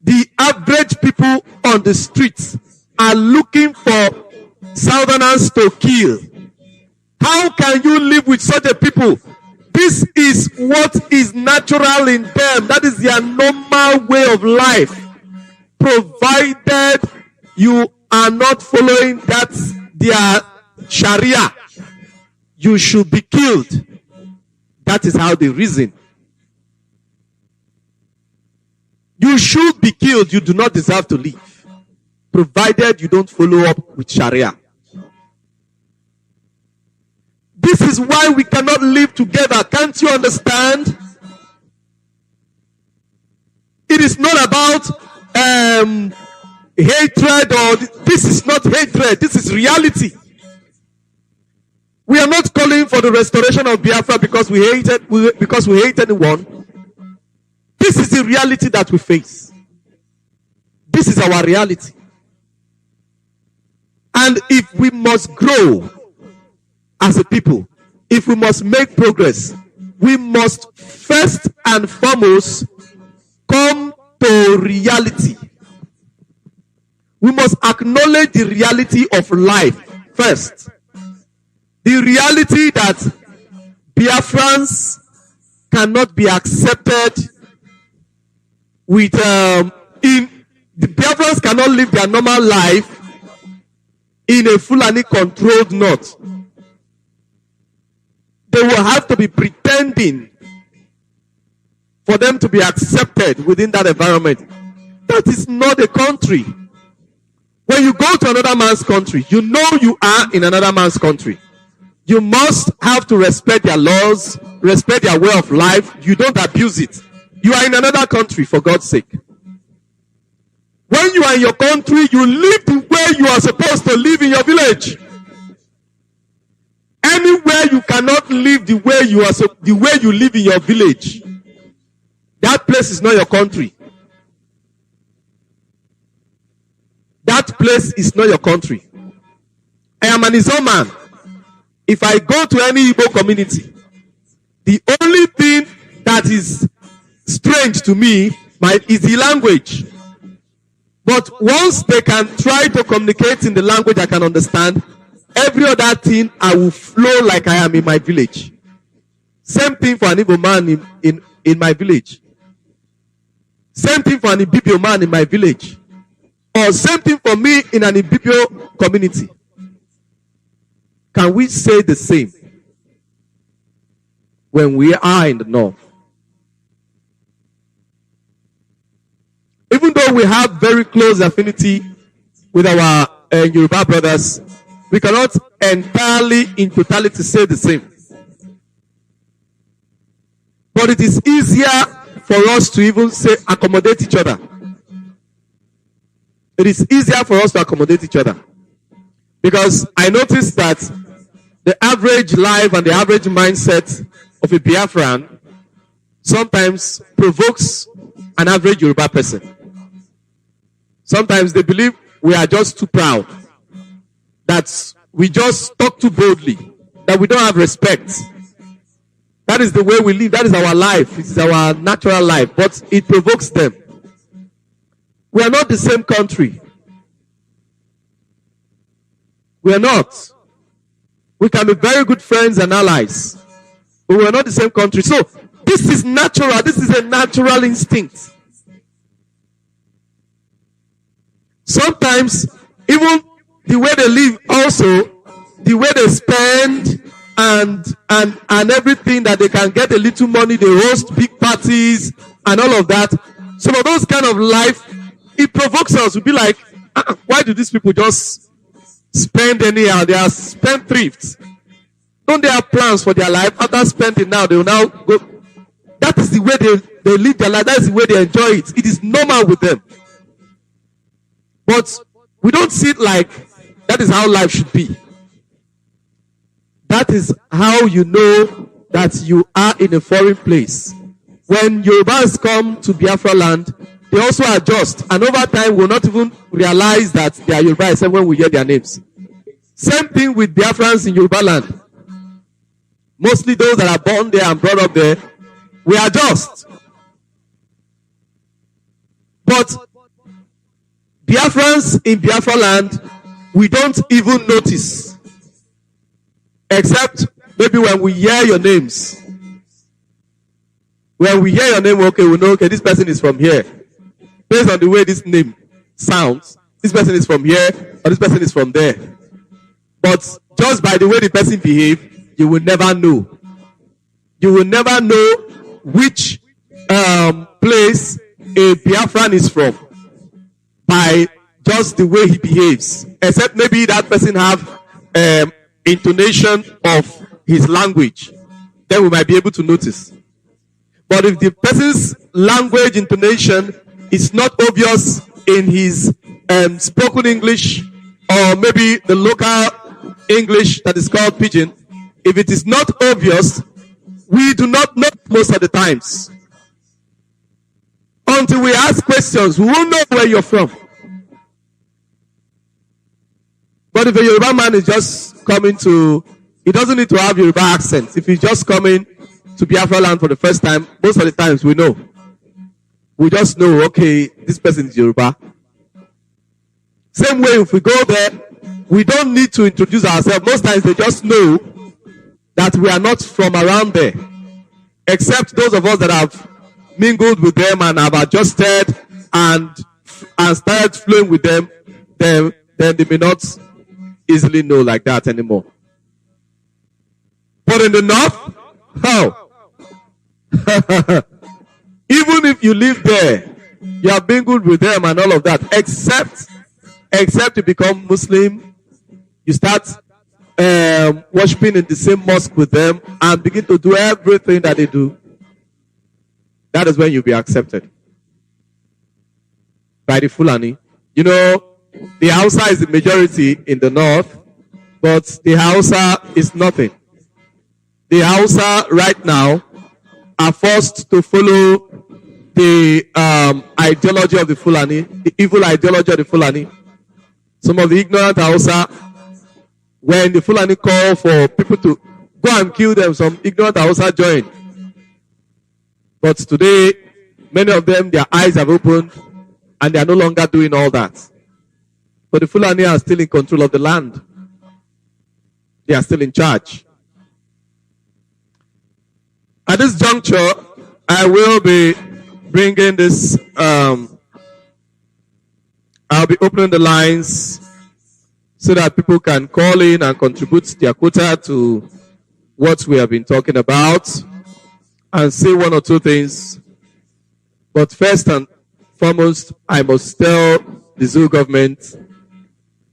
The average people on the streets are looking for southerners to kill. How can you live with such a people? This is what is natural in them. That is their normal way of life. Provided you are not following that their Sharia, you should be killed. That is how they reason. You should be killed. You do not deserve to live. Provided you don't follow up with Sharia. This is why we cannot live together. Can't you understand? It is not about hatred, or this is not hatred. This is reality. We are not calling for the restoration of Biafra because we hate anyone. This is the reality that we face. This is our reality. And if we must grow as a people, if we must make progress, we must first and foremost come to reality. We must acknowledge the reality of life first. The reality that Biafrans cannot be accepted with the Biafrans cannot live their normal life in a Fulani controlled north. They will have to be pretending for them to be accepted within that environment. That is not a country. When you go to another man's country, you know you are in another man's country. You must have to respect their laws, respect their way of life. You don't abuse it. You are in another country, for God's sake. When you are in your country, you live the way you are supposed to live in your village. Anywhere you cannot live the way you live in your village, that place is not your country. That place is not your country. I am an Izo man. If I go to any Igbo community, the only thing that is strange to me is the language. But once they can try to communicate in the language I can understand, every other thing I will flow like I am in my village. Same thing for an Igbo man in my village. Same thing for an Ibibio man in my village. Or same thing for me in an Ibibio community. Can we say the same when we are in the north? Even though we have very close affinity with our Yoruba brothers, we cannot entirely in totality say the same. But it is easier for us to even say accommodate each other. It is easier for us to accommodate each other. Because I noticed that the average life and the average mindset of a Biafran sometimes provokes an average Yoruba person. Sometimes they believe we are just too proud, that we just talk too boldly, that we don't have respect. That is the way we live. That is our life. It is our natural life. But it provokes them. We are not the same country. We are not. We can be very good friends and allies, but we are not the same country. So this is natural. This is a natural instinct. Sometimes, even the way they live also, the way they spend and everything that they can get a little money, they host big parties and all of that. Some of those kind of life, it provokes us to be like, why do these people just spend anyhow? They are spendthrifts. Don't they have plans for their life? After spending now, they will now go. That is the way they live their life. That is the way they enjoy it. It is normal with them. But we don't see it like that is how life should be. That is how you know that you are in a foreign place. When Yorubas come to Biafra land, they also adjust. And over time, we'll not even realize that they are Yoruba except when we hear their names. Same thing with Biafrans in Yoruba land. Mostly those that are born there and brought up there, we adjust. But Biafrans in Biafra land, we don't even notice. Except maybe when we hear your names. When we hear your name, okay, we know, okay, this person is from here. Based on the way this name sounds, this person is from here, or this person is from there. But just by the way the person behaves, you will never know. You will never know which place a Biafran is from by just the way he behaves. Except maybe that person have intonation of his language. Then we might be able to notice. But if the person's language intonation is not obvious in his spoken English, or maybe the local English that is called pidgin, if it is not obvious, we do not know most of the times. Until we ask questions, we won't know where you're from. But if a Yoruba man is just coming to, he doesn't need to have Yoruba accent. If he's just coming to Biafra land for the first time, most of the times we know. We just know, okay, this person is Yoruba. Same way, if we go there, we don't need to introduce ourselves. Most times they just know that we are not from around there. Except those of us that have mingled with them and have adjusted and started flowing with them, then they may not easily know like that anymore. But in the north, how? Even if you live there, you have mingled with them and all of that, except you become Muslim, you start worshiping in the same mosque with them and begin to do everything that they do. That is when you'll be accepted by the Fulani. You know, the Hausa is the majority in the north, but the Hausa is nothing. The Hausa right now are forced to follow the ideology of the Fulani, the evil ideology of the Fulani. Some of the ignorant Hausa when the Fulani call for people to go and kill them, some ignorant Hausa joined. But today, many of them, their eyes have opened and they are no longer doing all that. But the Fulani are still in control of the land. They are still in charge. At this juncture, I will be bringing this, I'll be opening the lines so that people can call in and contribute their quota to what we have been talking about and say one or two things. But first and foremost, I must tell the Zoo government,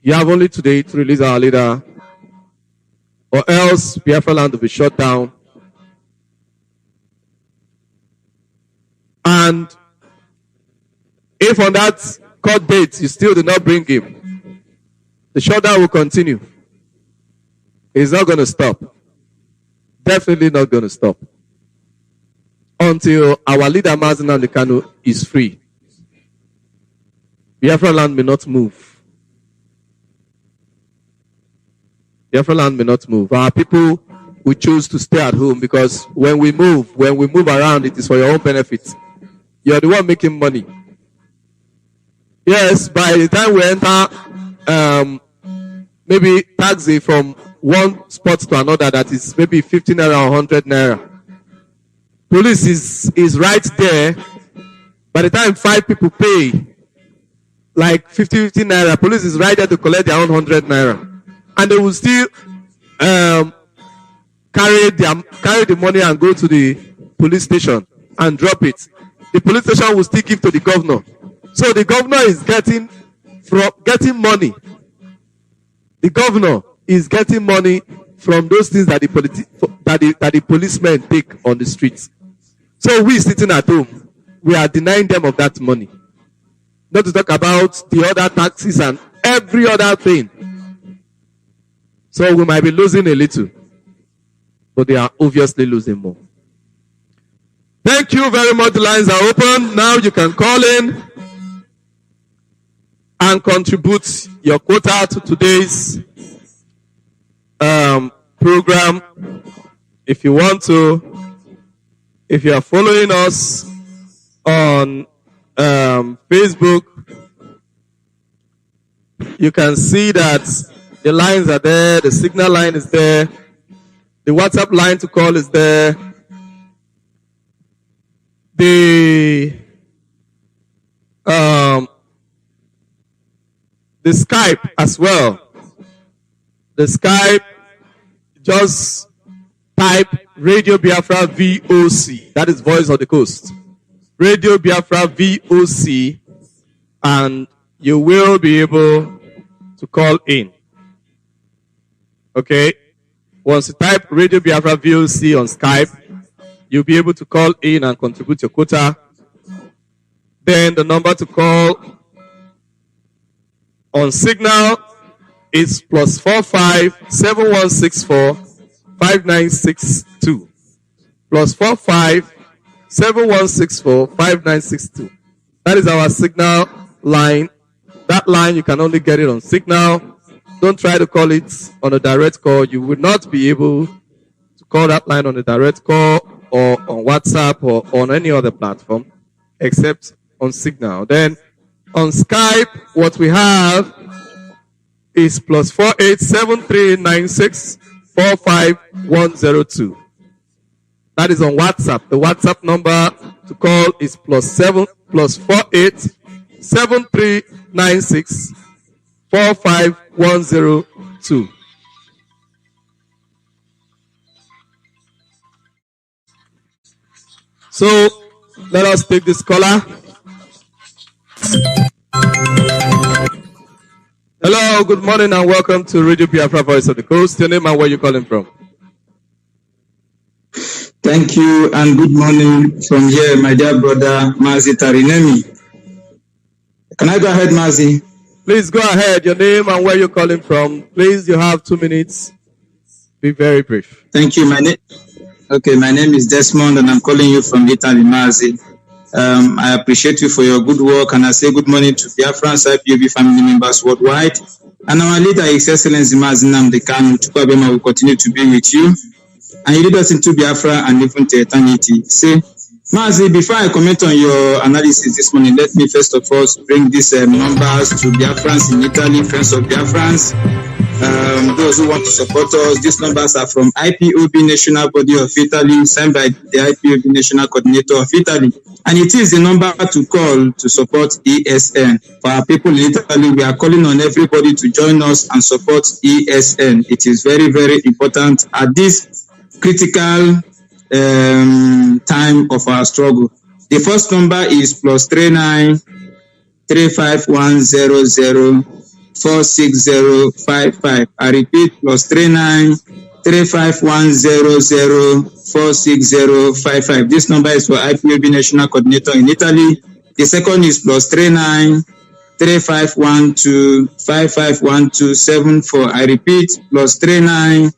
you have only today to release our leader, or else Biafra land will be shut down. And if on that court date you still did not bring him, the shutdown will continue. It's not going to stop. Definitely not going to stop. Until our leader, Mazi and Kanu, is free. Biafra land may not move. Biafra land may not move. Our people will choose to stay at home because when we move around, it is for your own benefit. You're the one making money. Yes, by the time we enter maybe taxi from one spot to another that is maybe 15 naira or 100 naira. Police is right there. By the time 5 people pay like 50 naira, police is right there to collect their own 100 naira. And they will still carry the money and go to the police station and drop it. The police station will still give to the governor. So the governor is getting money. The governor is getting money from those things that the policemen take on the streets. So we sitting at home, we are denying them of that money. Not to talk about the other taxes and every other thing. So we might be losing a little, but they are obviously losing more. Thank you very much. The lines are open. Now you can call in and contribute your quota to today's program. If you want to, if you are following us on Facebook, you can see that the lines are there, the signal line is there, the WhatsApp line to call is there, the Skype as well. The Skype, just type Radio Biafra VOC. That is Voice of the Coast. Radio Biafra VOC, and you will be able to call in. Okay? Once you type Radio Biafra VOC on Skype, you'll be able to call in and contribute your quota. Then the number to call on Signal is +45 7164 5962. +45 7164 5962. That is our Signal line. That line, you can only get it on Signal. Don't try to call it on a direct call. You will not be able to call that line on a direct call or on WhatsApp or on any other platform except on Signal. Then on Skype, what we have is +48 7396 45102. That is on WhatsApp. The WhatsApp number to call is +48 7396 45102. So let us take this caller. Hello, good morning and welcome to Radio Biafra Voice of the Coast. Your name and where you calling from? Thank you and good morning from here, my dear brother Mazi Tarinemi. Can I go ahead, Mazi? Please go ahead. Your name and where you're calling from. Please, you have 2 minutes. Be very brief. Thank you. My name is Desmond and I'm calling you from Italy, Mazi. I appreciate you for your good work and I say good morning to Biafrans, IPOB family members worldwide. And our leader, His Excellency Mazi Nnamdi Kanu will continue to be with you. And you lead us into Biafra and even to eternity. Say, Mazi, before I comment on your analysis this morning, let me first of all bring these numbers to Biafrans in Italy, friends of Biafrans. Those who want to support us, these numbers are from IPOB National Body of Italy, signed by the IPOB National Coordinator of Italy. And it is the number to call to support ESN. For our people in Italy, we are calling on everybody to join us and support ESN. It is very, very important at this critical time of our struggle. The first number is +39 35100 46055. I repeat, +39 35100 46055. This number is for IPOB National Coordinator in Italy. The second is +39 3512 551274. I repeat, +39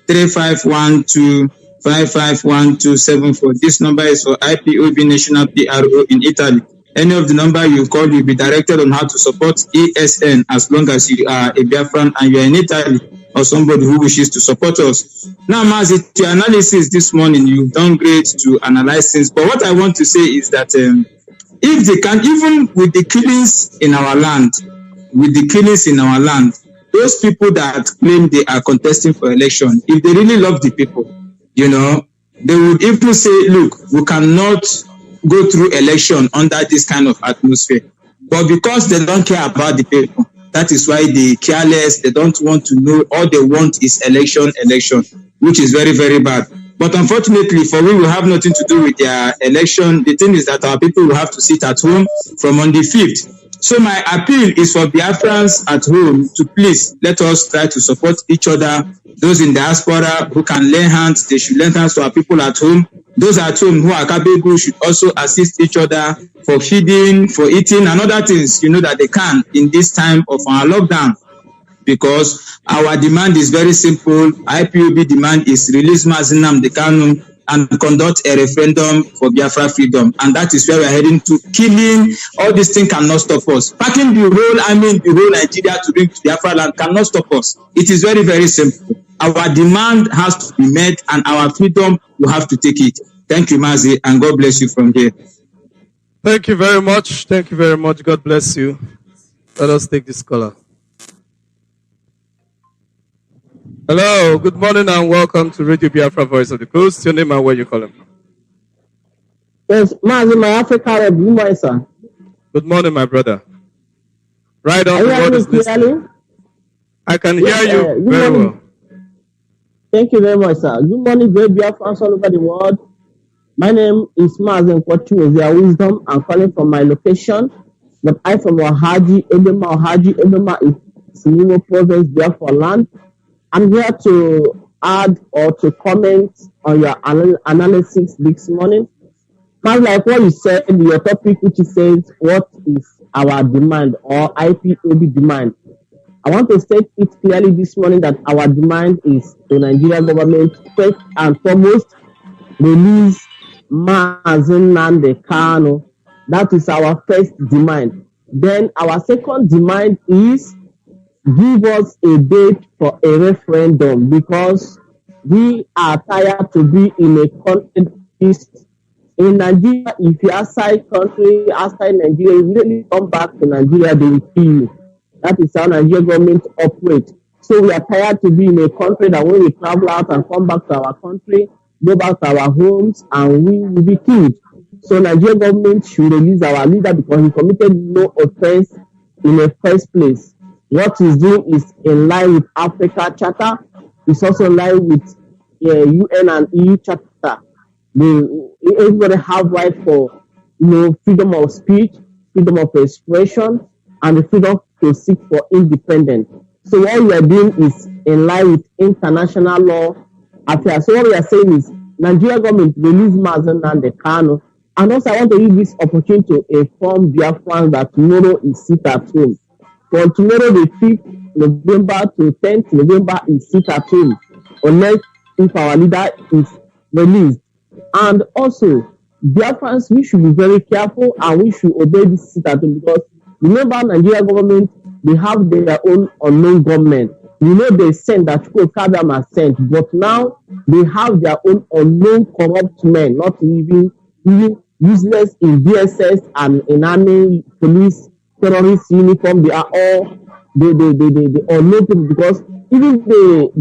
3512 551274. This number is for IPOB National PRO in Italy. Any of the number you call will be directed on how to support ESN as long as you are a Biafran and you are in Italy or somebody who wishes to support us. Now, Mazi, to your analysis this morning, you've done great to analyze things. But what I want to say is that if they can, even with the killings in our land, those people that claim they are contesting for election, if they really love the people, they would even say, look, we cannot go through election under this kind of atmosphere. But because they don't care about the people, that is why they careless, they don't want to know, all they want is election, which is very, very bad. But unfortunately, for we will have nothing to do with their election. The thing is that our people will have to sit at home from on the 5th. So my appeal is for Biafrans at home to please let us try to support each other. Those in diaspora who can lend hands, they should lend hands to our people at hhome. Those at home who are capable should also assist each other for feeding, for eating, and other things, that they can in this time of our lockdown. Because our demand is very simple. IPOB demand is release Mazi Nnamdi Kanu and conduct a referendum for Biafra freedom. And that is where we are heading to. Killing, all these things cannot stop us. Packing the whole Nigeria to bring to Biafra land cannot stop us. It is very, very simple. Our demand has to be met and our freedom, you have to take it. Thank you, Mazi, and God bless you from here. Thank you very much. Thank you very much. God bless you. Let us take this caller. Hello, good morning and welcome to Radio Biafra Voice of the Coast. Your name and where you calling from? Yes, Mazi, my Africa, good morning, sir. Good morning, my brother. Right on, the word is listening. I can hear you very well. Thank you very much, sir. Good morning, great Biafrans all over the world. My name is Mazi Nkwatu Wisdom. I'm calling from my location. But I'm from Ohaji, Edema is Sinimo Province, Biafra land. I'm here to add or to comment on your analysis this morning. Kind of like what you said, your topic, which says, what is our demand or IPOB demand? I want to state it clearly this morning that our demand is the Nigerian government, first and foremost, release Mazi Nnamdi Kanu. That is our first demand. Then our second demand is give us a date for a referendum because we are tired to be in a country. In Nigeria, if you outside country, outside Nigeria, you really come back to Nigeria, they will kill you. That is how Nigerian government operates. So we are tired to be in a country that when we travel out and come back to our country, go back to our homes, and we will be killed. So Nigerian government should release our leader because he committed no offense in the first place. What he's doing is in line with Africa Charter. It's also in line with UN and EU Charter. Everybody have right for freedom of speech, freedom of expression, and the freedom to seek for independence. So what we are doing is in line with international law affairs. So what we are saying is Nigeria government release Mazi Nnamdi Kanu. And also I want to use this opportunity to inform Biafrans that tomorrow is sit at home. From tomorrow, the 5th November to 10th November is sit at home, unless if our leader is released. And also, Biafrans, we should be very careful and we should obey this sit at home because remember, Nigeria government they have their own unknown government. You know they sent that Kabama sent, but now they have their own unknown corrupt men, not even useless in DSS and in army, police, terrorist uniform. They are all the unknown people, because even the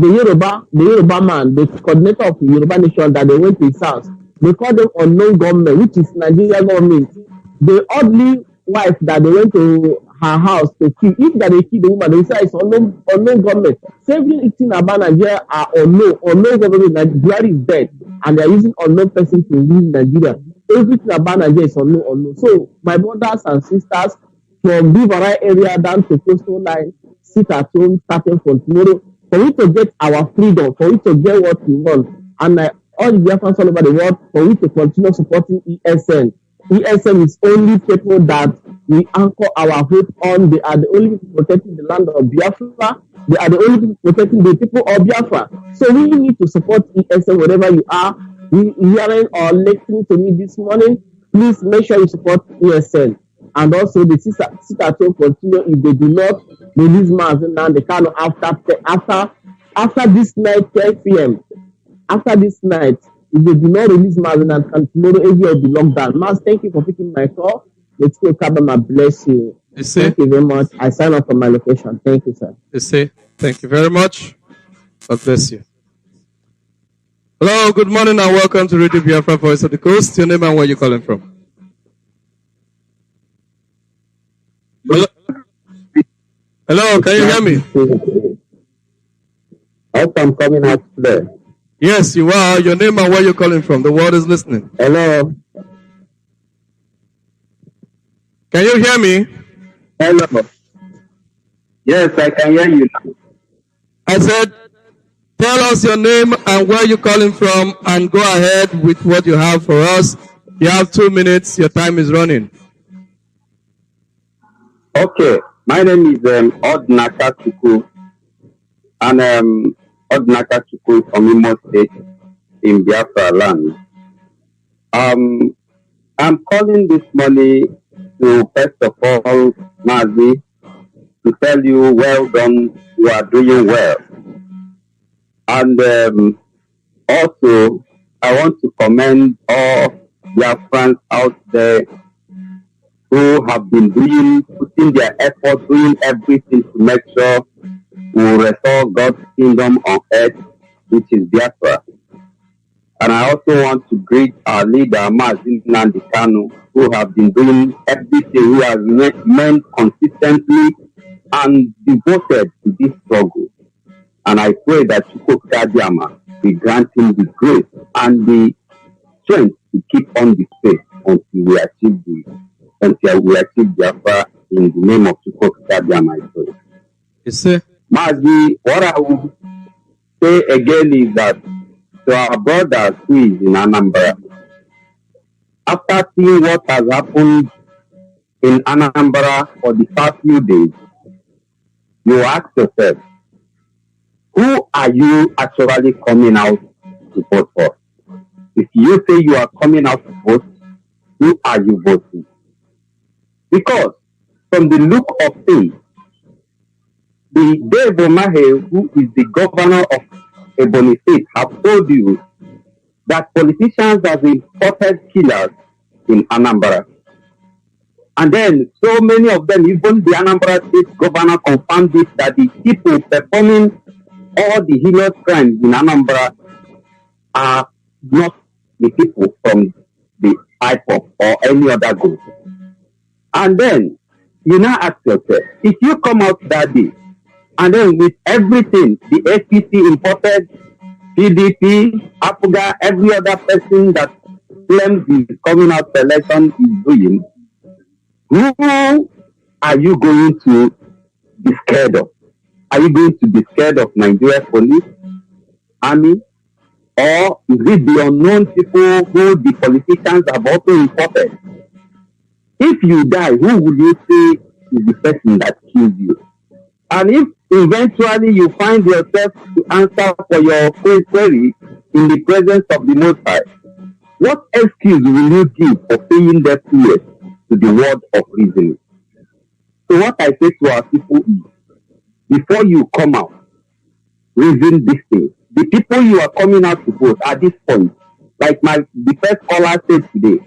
Yoruba man, the coordinator of the Yoruba nation that they went to his house, they call them unknown government, which is Nigeria government. The oddly wife that they went to her house to kill, if that they kill the woman, they say it's unknown government. So everything about Nigeria are unknown government. Nigeria is dead, and they are using unknown person to rule Nigeria. Everything about Nigeria is unknown. So my brothers and sisters from Biafra area down to coastal line, sit at home starting from tomorrow, for we to get our freedom, for we to get what we want, and all the Biafrans all over the world, for we to continue supporting ESN. ESN is only people that we anchor our hope on. They are the only people protecting the land of Biafra. They are the only people protecting the people of Biafra. So we need to support ESN wherever you are. You hearing or listening to me this morning, please make sure you support ESN. And also the sit at home continue if they do not release Mazi and the Kanu after this night 10 p.m. After this night, if they do not release Mazi and tomorrow area will be locked down. Mazi, thank you for picking my call. Let's go, Kabama, bless you. Thank you very much. I sign up for my location. Thank you, sir. Thank you very much. God bless you. Hello, good morning and welcome to Radio Biafra Voice of the Coast. Your name and where you're calling from? Hello, can you hear me? Hope I'm coming out today. Yes, you are. Your name and where you're calling from. The world is listening. Hello. Can you hear me? Hello. Yes, I can hear you now. I said, tell us your name and where you're calling from and go ahead with what you have for us. You have 2 minutes. Your time is running. Okay. My name is Odnaka Chukwu. And Odnaka Chukwu from Imo State in Biafra land. I'm calling this morning to first of all, Mazi, to tell you well done, you are doing well. And also, I want to commend all Biafrans out there who have been putting their effort, doing everything to make sure we restore God's kingdom on earth, which is Biafra. And I also want to greet our leader, Mazi Nnamdi Kanu, who have been doing everything, who has remained consistently and devoted to this struggle. And I pray that Chukwu will grant him the grace and the strength to keep on the faith until we achieve Biafra in the name of Chukwu I pray. Yes, sir. Mazi, what I will say again is that to our brother who is in Anambra, after seeing what has happened in Anambra for the past few days, you ask yourself, who are you actually coming out to vote for? If you say you are coming out to vote, who are you voting? Because from the look of things, the Dave Omahe, who is the governor of Ebonyi State, have told you that politicians have imported killers in Anambra. And then so many of them, even the Anambra State governor confirmed it, that the people performing all the heinous crimes in Anambra are not the people from the Ipob or any other group. And then you now ask yourself, if you come out that day, and then with everything, the APC imported, PDP, APGA, every other person that claims is coming out for election is doing, who are you going to be scared of? Are you going to be scared of Nigeria police, army, or is it the unknown people who the politicians have also imported? If you die, who will you say is the person that kills you? And if eventually you find yourself to answer for your query in the presence of the Most High, what excuse will you give for paying deaf ears to the word of reasoning? So what I say to our people is, before you come out, reason this thing. The people you are coming out to vote at this point, like the first caller said today,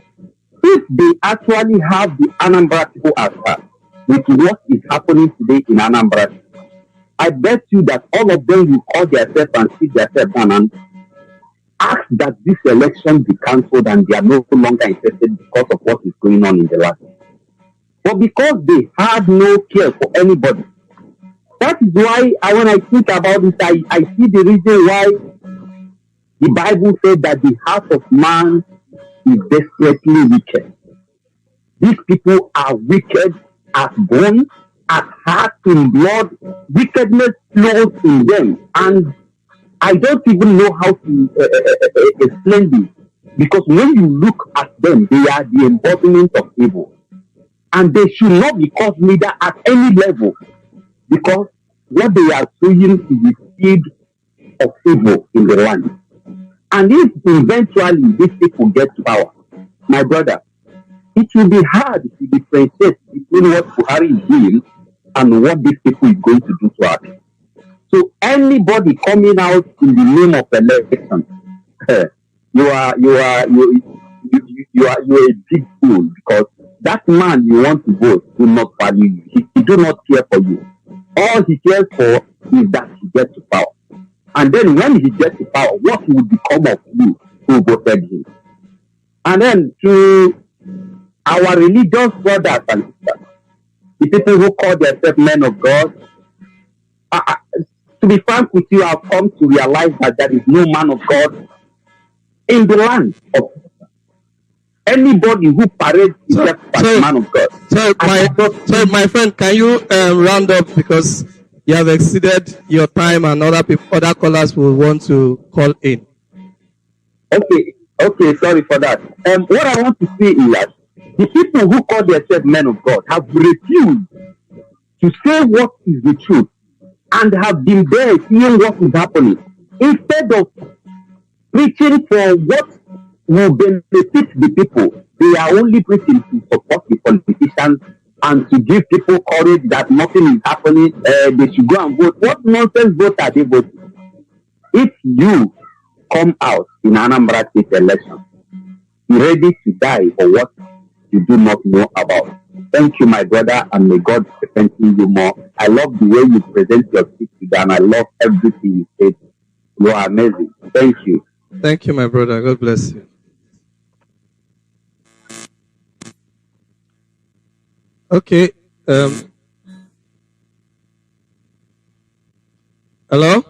if they actually have the Anambra people as well, with what is happening today in Anambra, I bet you that all of them will call themselves and sit themselves down and ask that this election be cancelled and they are no longer interested because of what is going on in the land. But because they had no care for anybody, that is why when I think about it, I see the reason why the Bible said that the heart of man is desperately wicked. These people are wicked as bone, as heart and blood. Wickedness flows in them. And I don't even know how to explain this. Because when you look at them, they are the embodiment of evil. And they should not be called leader at any level. Because what they are sowing is the seed of evil in the land. And if eventually these people get power, my brother, it will be hard to differentiate between what Buhari is doing and what these people is going to do to us. So anybody coming out in the name of election, you are a big fool, because that man you want to vote will not value you. He do not care for you. All he cares for is that he gets to power. And then when he gets to power, what will become of you who voted him? And then to our religious brothers and sisters, the people who call themselves men of God, to be frank with you, I've come to realize that there is no man of God in the land of anybody who parades himself as a man of God. So my friend, can you round up, because you have exceeded your time and other callers will want to call in. Okay, sorry for that. What I want to say is that the people who call themselves men of God have refused to say what is the truth and have been there seeing what is happening. Instead of preaching for what will benefit the people, they are only preaching to support the politicians and to give people courage that nothing is happening, they should go and vote. What nonsense vote are they voting? If you come out in Anambra State election, be ready to die for what you do not know about. Thank you, my brother, and may God strengthen you more. I love the way you present your speech today, and I love everything you said. You are amazing. Thank you. Thank you, my brother. God bless you. Okay. Hello?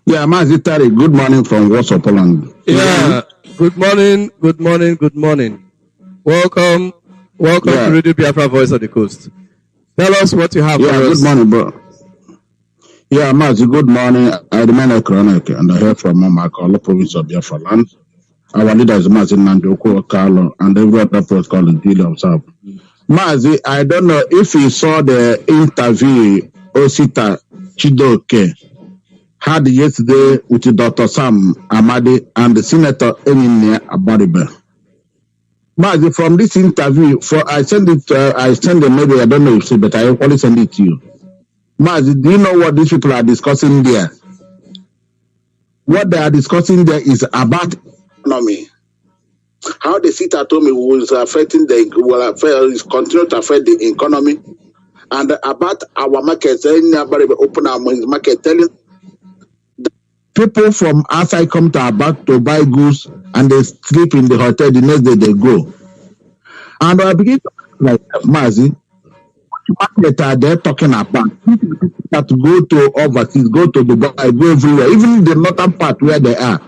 Yeah, Mazi Tari, good morning from Warsaw, Poland. Yeah, good morning. Welcome to Radio Biafra, Voice of the Coast. Tell us what you have for us. Good morning, bro. Yeah, Mazi, good morning. I remain a chronic, and I hear from Mamaka, province of Biafra land. Our leader is Mazi Nnamdi, Carlo, and every other press call in Daily Observe. Mazi, I don't know if you saw the interview Osita Chidoke had yesterday with Dr. Sam Amadi and the Senator Eminia Abaribe. Mazi, from this interview, I send it maybe, I don't know if you see, but I only send it to you. Mazi, do you know what these people are discussing there? What they are discussing there is about economy. How the sit at home is affecting is continue to affect the economy, and about our market, open our market, telling people from outside come to Abak to buy goods and they sleep in the hotel, the next day they go. And I begin to like Mazi, what they're talking about, that go to overseas, go to Dubai, go everywhere, even the northern part where they are.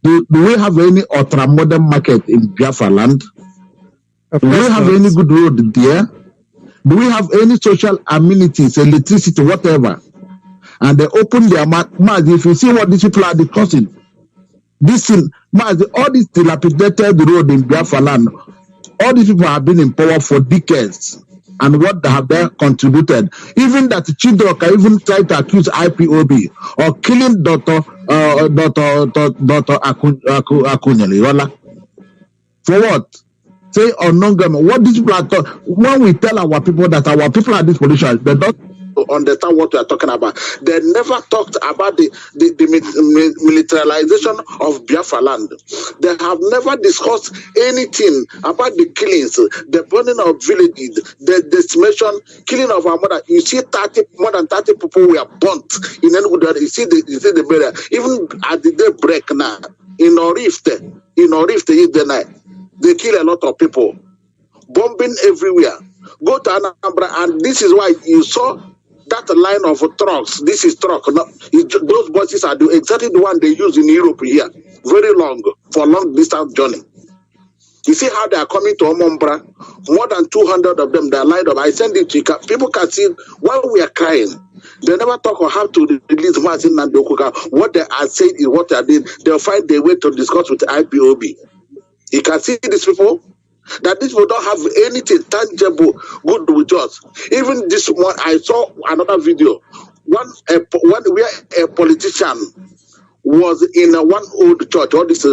Do we have any ultra-modern market in Biafra land? Do we have any good road there? Do we have any social amenities, electricity, whatever? And they open their mouth. If you see what these people are discussing, this thing, all this dilapidated road in Biafra land, all these people have been in power for decades. And what have they contributed? Even that Chidoka even tried to accuse IPOB or killing Dr. Akunyele. For what? say unknown government. What these people are talking, when we tell our people that our people are this position, they don't understand what we are talking about. They never talked about the militarization of Biafra land. They have never discussed anything about the killings, the burning of villages, the decimation, killing of our mother. You see more than 30 people were burnt in any. You see the burial. Even at the daybreak now, in Orifte, the night, they kill a lot of people. Bombing everywhere. Go to Anambra, and this is why you saw that line of trucks. This is truck. No, those buses are exactly the one they use in Europe here. Very long, for long distance journey. You see how they are coming to Omombra? More than 200 of them, they are lined up. I send it to you. People can see while we are crying. They never talk of how to release Mazi and Dokuka. What they are saying is what they are doing. They'll find their way to discuss with the Ipob. You can see these people. That these people don't have anything tangible good with us. Even this one, I saw another video. One where a politician was in one old church, or this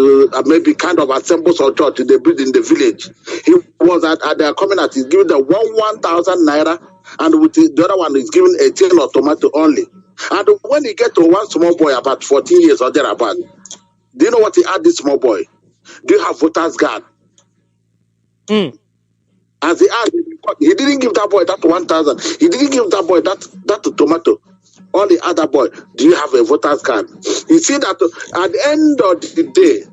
maybe kind of assembles or church they built in the village. He was at their community, he's giving the 1,000 naira, and with the other one is giving a tin of tomato only. And when he get to one small boy about 14 years or thereabout, do you know what he asked this small boy? Do you have voter's card? As he asked, he didn't give that boy that 1,000. He didn't give that boy that tomato. All the other boy, do you have a voter's card? You see that at the end of the day,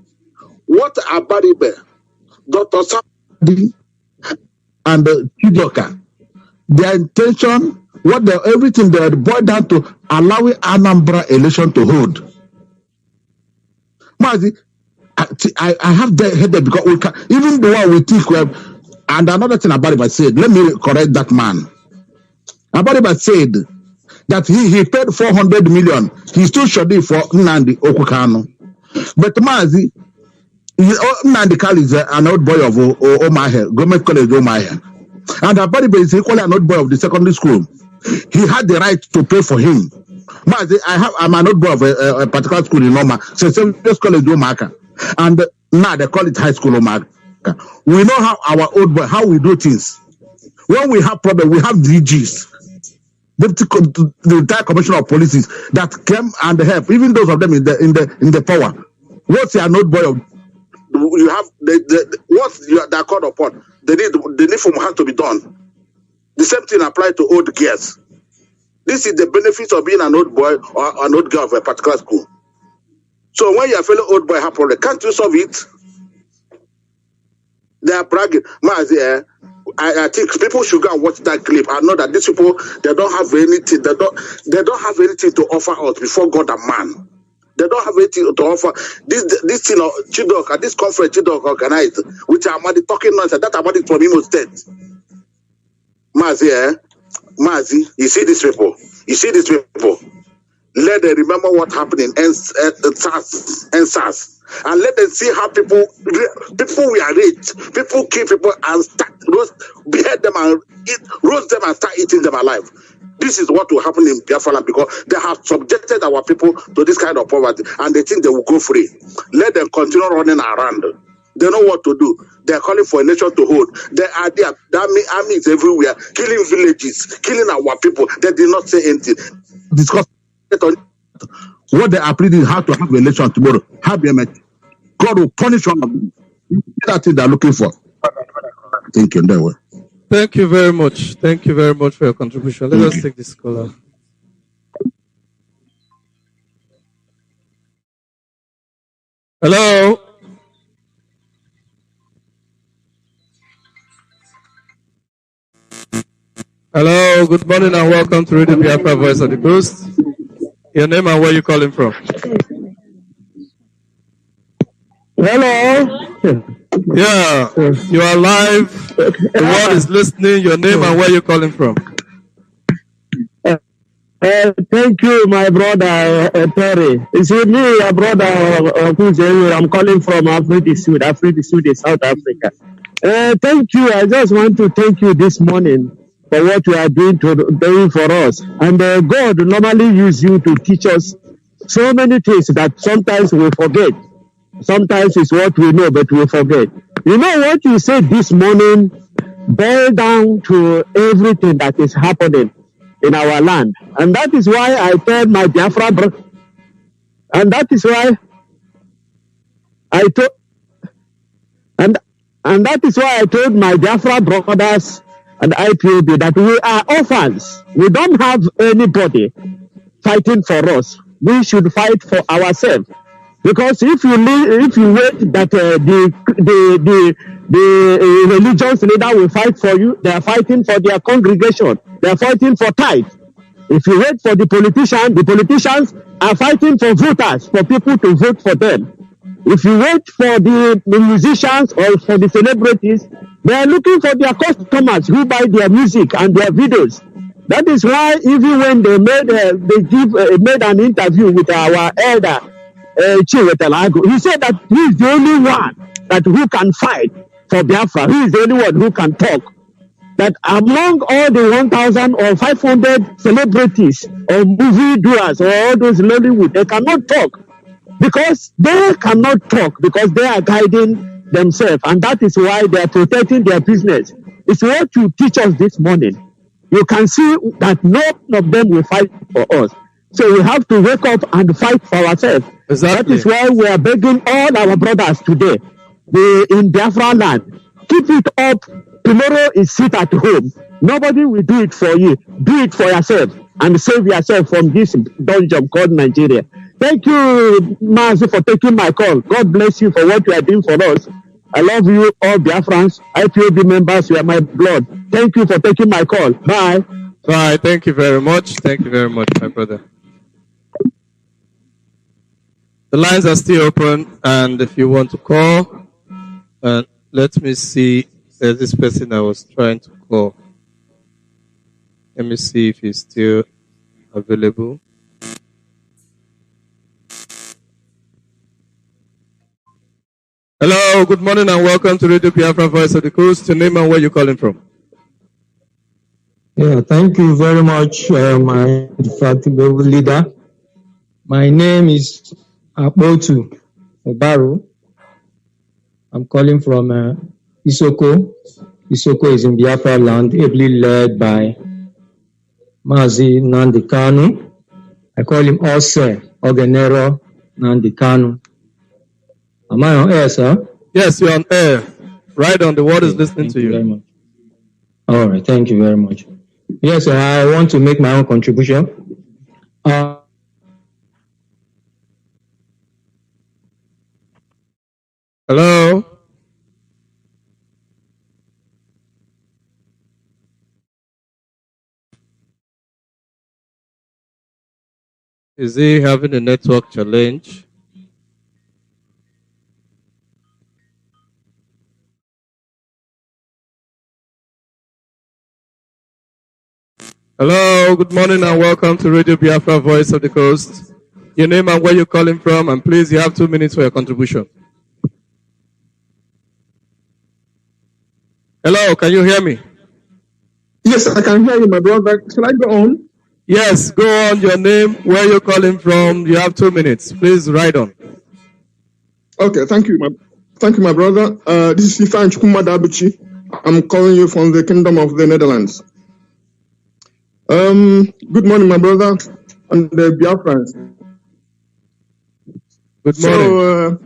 what Abaribe, Dr. Sadi, and Chidoka, their intention, everything they had boiled down to allowing Anambra election to hold. Mazi, I have the headache because we can, even the one we think we have. And another thing Abariba said, let me correct that man. Abariba said that he paid 400 million. He still shoddy for Nnamdi Okukano. But Mazi, Nnamdi Kali is an old boy of Omahe, Government College Omahe. And Abariba is equally an old boy of the secondary school. He had the right to pay for him. Mazi, I'm an old boy of a particular school in Oma, St. Xavier's College Omaka. And now they call it high school Omaka. We know how our old boy, how we do things. When we have problems, we have DGs, the entire commissioner of police that came and help, even those of them in the power. What's an old boy of? You have what they are called upon. The need for has to be done. The same thing applies to old girls. This is the benefits of being an old boy or an old girl of a particular school. So when your fellow old boy have problem, can't you solve it? They are bragging. Mazi, I think people should go and watch that clip. I know that these people, they don't have anything. They don't have anything to offer us before God and man. They don't have anything to offer. This thing of Chidok at this conference Chidok organized, which Amadi talking nonsense. That Amadi from Imo State. Mazi, Mazi, you see these people. Let them remember what happened in SARS. And let them see how people were raped, people kill people and behead them and roast them and start eating them alive. This is what will happen in Biafra because they have subjected our people to this kind of poverty and they think they will go free. Let them continue running around. They know what to do. They are calling for a nation to hold. They are there. The army is everywhere, killing villages, killing our people. They did not say anything. Discuss what they are pleading, how to have an election tomorrow. God will punish one of them. That's what they're looking for. Thank you. Thank you very much. Thank you very much for your contribution. Let us take this caller. Hello. Hello. Good morning and welcome to Radio Biafra Voice of the Coast. Your name and where you calling from? Hello. Yeah, you are live. The world is listening. Your name and where you calling from? Thank you, my brother Terry. It's me, your brother I'm calling from Africa Sud, South Africa. Thank you. I just want to thank you this morning for what you are doing for us. And God normally use you to teach us so many things that sometimes we forget. Sometimes it's what we know, but we forget. You know what you said this morning boil down to everything that is happening in our land. And that is why I told my Biafra brother, and that is why I told, and that is why I told my Biafra brothers and IPOB that we are orphans. We don't have anybody fighting for us. We should fight for ourselves. Because if you wait that the religious leader will fight for you, they are fighting for their congregation. They are fighting for tithe. If you wait for the politicians are fighting for voters, for people to vote for them. If you wait for the musicians or for the celebrities, they are looking for their customers who buy their music and their videos. That is why even when they made an interview with our elder, Chiwetelago, he said that he is the only one who can fight for Biafra. He is the only one who can talk. That among all the 1,000 or 500 celebrities or movie doers or all those Nollywood, they cannot talk because they cannot talk because they are guiding themselves, and that is why they are protecting their business. It's what you teach us this morning. You can see that none of them will fight for us. So we have to wake up and fight for ourselves. Exactly. That is why we are begging all our brothers today, in Biafra land, keep it up. Tomorrow is sit at home. Nobody will do it for you. Do it for yourself and save yourself from this dungeon called Nigeria. Thank you, Mazi, for taking my call. God bless you for what you are doing for us. I love you, all Biafrans, IPOB members. You are my blood. Thank you for taking my call. Bye. Bye. Thank you very much. Thank you very much, my brother. The lines are still open, and if you want to call, let me see. There's this person I was trying to call. Let me see if he's still available. Hello, good morning and welcome to Radio Biafra Voice of the Coast. Your name and where you're calling from? Yeah, thank you very much, my indefatigable leader. My name is Abotu Obaru. I'm calling from Isoko. Isoko is in Biafra land, ably led by Mazi Nnamdi Kanu. I call him Ose Ogenero Nnamdi Kanu. Am I on air, sir? Yes, you're on air. Right on. The world is listening to you. Very much. All right, thank you very much. Yes, sir, I want to make my own contribution. Hello? Is he having a network challenge? Hello, good morning and welcome to Radio Biafra Voice of the Coast. Your name and where you're calling from, and please, you have 2 minutes for your contribution. Hello, can you hear me? Yes, I can hear you, my brother. Shall I go on? Yes, go on. Your name, where you're calling from. You have 2 minutes. Please, ride on. Okay, thank you, my brother. This is Ifan Chukwumadabuchi. I'm calling you from the Kingdom of the Netherlands. Good morning, my brother, and the Biafrans. Good morning.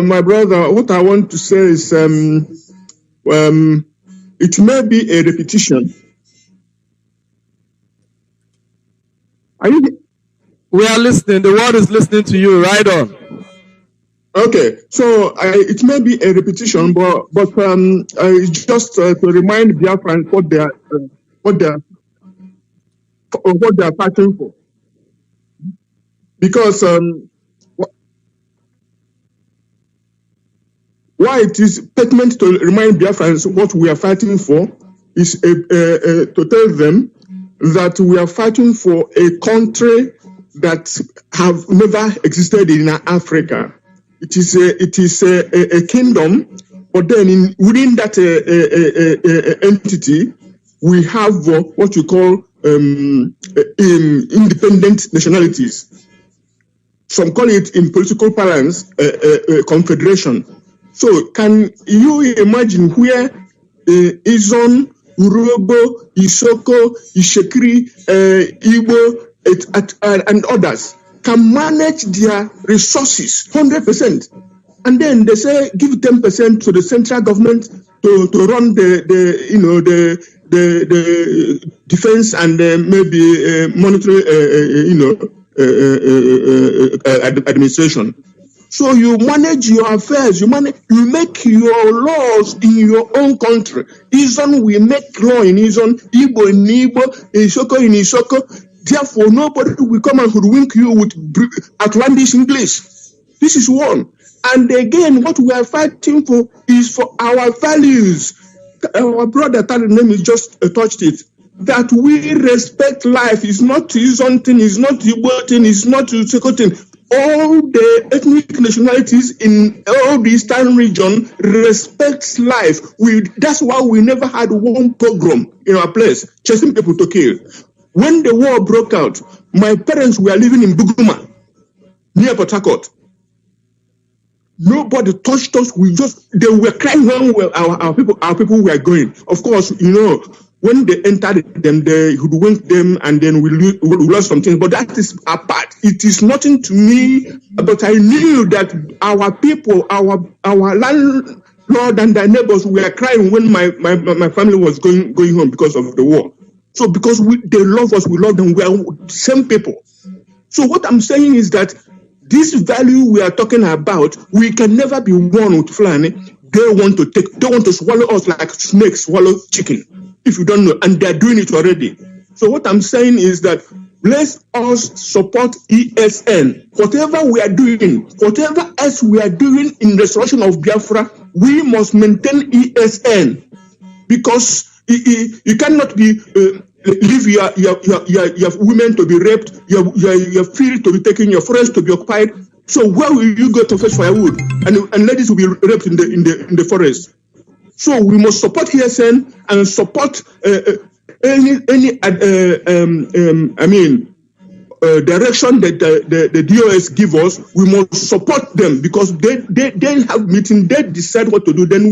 My brother, what I want to say is, it may be a repetition. We are listening. The world is listening to you. Ride on. Okay, so it may be a repetition, but it's just to remind Biafrans what they are fighting for. Because why it is pertinent to remind Biafrans what we are fighting for is to tell them that we are fighting for a country that have never existed in Africa. It is a kingdom, but then within that entity, we have what you call independent nationalities. Some call it in political parlance a confederation. So can you imagine where Izon, Urobo, Isoko, Ishekiri, Igbo, and others can manage their resources 100%, and then they say give 10% to the central government to run the defense and maybe monetary administration. So you manage your affairs, you make your laws in your own country. Izon, we make law in Izon, Igbo in Igbo, Isoko in Isoko. Therefore, nobody will come and hoodwink you with outlandish English. This is one. And again, what we are fighting for is for our values. Our brother, that name is just touched it. That we respect life. It's not Izon thing, it's not Igbo thing, it's not Isoko thing. All the ethnic nationalities in all the eastern region respect life. That's why we never had one pogrom in our place, chasing people to kill. When the war broke out, my parents were living in Buguma, near Port Harcourt. Nobody touched us. They were crying when our people were going. Of course, when they entered them, they hoodwinked them, and then we lost some things. But that is apart. It is nothing to me. But I knew that our people, our landlord and their neighbors were crying when my family was going home because of the war. So because they love us, we love them. We are the same people. So what I'm saying is that this value we are talking about, we can never be one with Fulani. They want to swallow us like snakes swallow chicken. If you don't know, and they're doing it already. So what I'm saying is that let us support ESN. Whatever we are doing, whatever else we are doing in the restoration of Biafra, we must maintain ESN, because you cannot be leave your women to be raped, your field to be taken, your forest to be occupied. So where will you go to fetch firewood? And ladies will be raped in the forest. So we must support ESN and support any direction that the DOS give us. We must support them, because they have meeting, they decide what to do. Then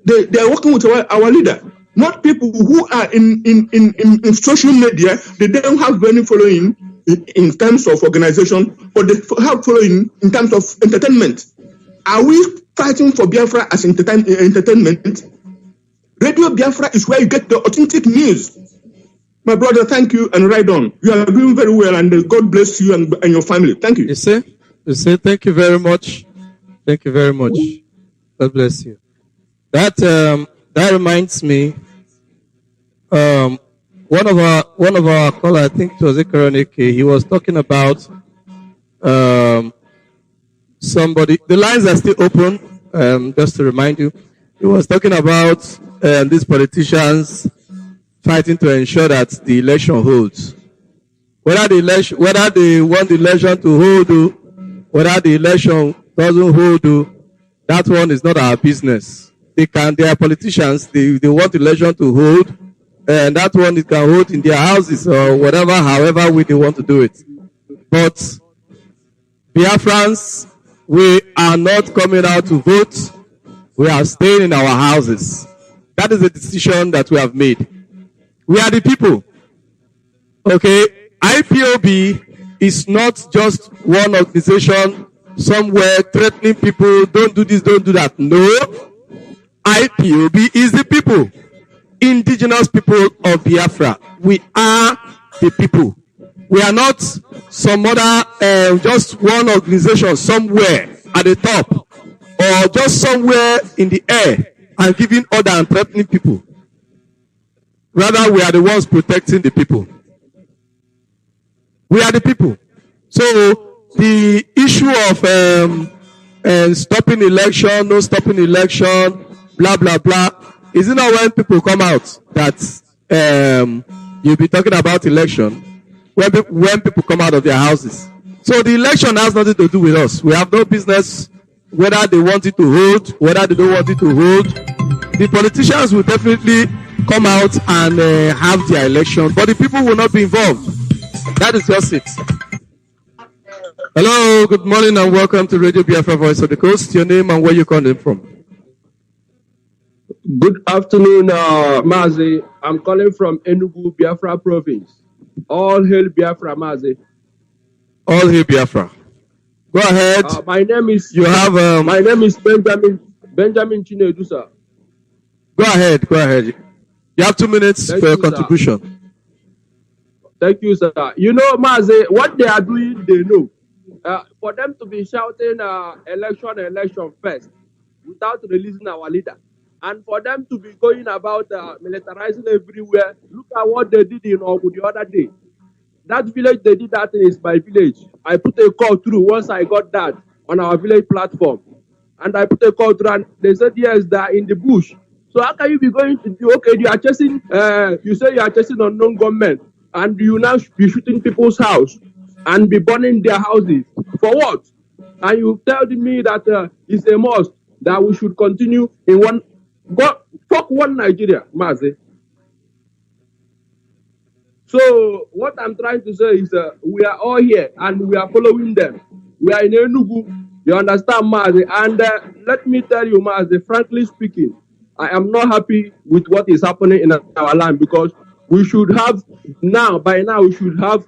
they are working with our leader, not people who are in social media. They don't have any following in terms of organization, but they have following in terms of entertainment. Are we fighting for Biafra as entertainment? Radio Biafra is where you get the authentic news. My brother, thank you, and right on. You are doing very well, and God bless you and your family. Thank you. You say, thank you very much. Thank you very much. God bless you. That reminds me. One of our callers, I think it was Ekaronike, he was talking about somebody. The lines are still open. Just to remind you, he was talking about these politicians fighting to ensure that the election holds. Whether they want the election to hold, whether the election doesn't hold, that one is not our business. They are politicians. They want the election to hold, and that one it can hold in their houses or whatever, however way they want to do it. But Biafrans, we are not coming out to vote. We are staying in our houses. That is a decision that we have made. We are the people. Okay? IPOB is not just one organization somewhere threatening people, don't do this, don't do that. No. IPOB is the people. Indigenous people of Biafra. We are the people. We are not some other, just one organization somewhere at the top, or just somewhere in the air and giving order and threatening people. Rather, we are the ones protecting the people. We are the people. So the issue of stopping election, no stopping election, blah, blah, blah, is it not when people come out that you'll be talking about election, when people come out of their houses? So the election has nothing to do with us. We have no business whether they want it to hold, whether they don't want it to hold. The politicians will definitely come out and have their election, but the people will not be involved. That is just it. Hello, good morning and welcome to Radio Biafra Voice of the Coast. Your name and where you calling from? Good afternoon, Mazi. I'm calling from Enugu, Biafra province. All hail Biafra, Mazi. All hail Biafra. Go ahead. My name is Benjamin Chinedu, sir. Go ahead. You have 2 minutes for your contribution. Sir. Thank you, sir. You know, Mazi, what they are doing, they know. For them to be shouting election first without releasing our leader, and for them to be going about militarizing everywhere. Look at what they did in Ogu the other day. That village, they did that is my village. I put a call through once I got that on our village platform. And I put a call through and they said, yes, they are in the bush. So how can you be going to do, okay, you are chasing, you say you are chasing unknown government and you now be shooting people's house and be burning their houses. For what? And you tell me that it's a must that we should continue in one, fuck one Nigeria, Mazi. So what I'm trying to say is we are all here and we are following them. We are in Enugu, you understand, Mazi? And let me tell you, Mazi, frankly speaking, I am not happy with what is happening in our land because we should have by now we should have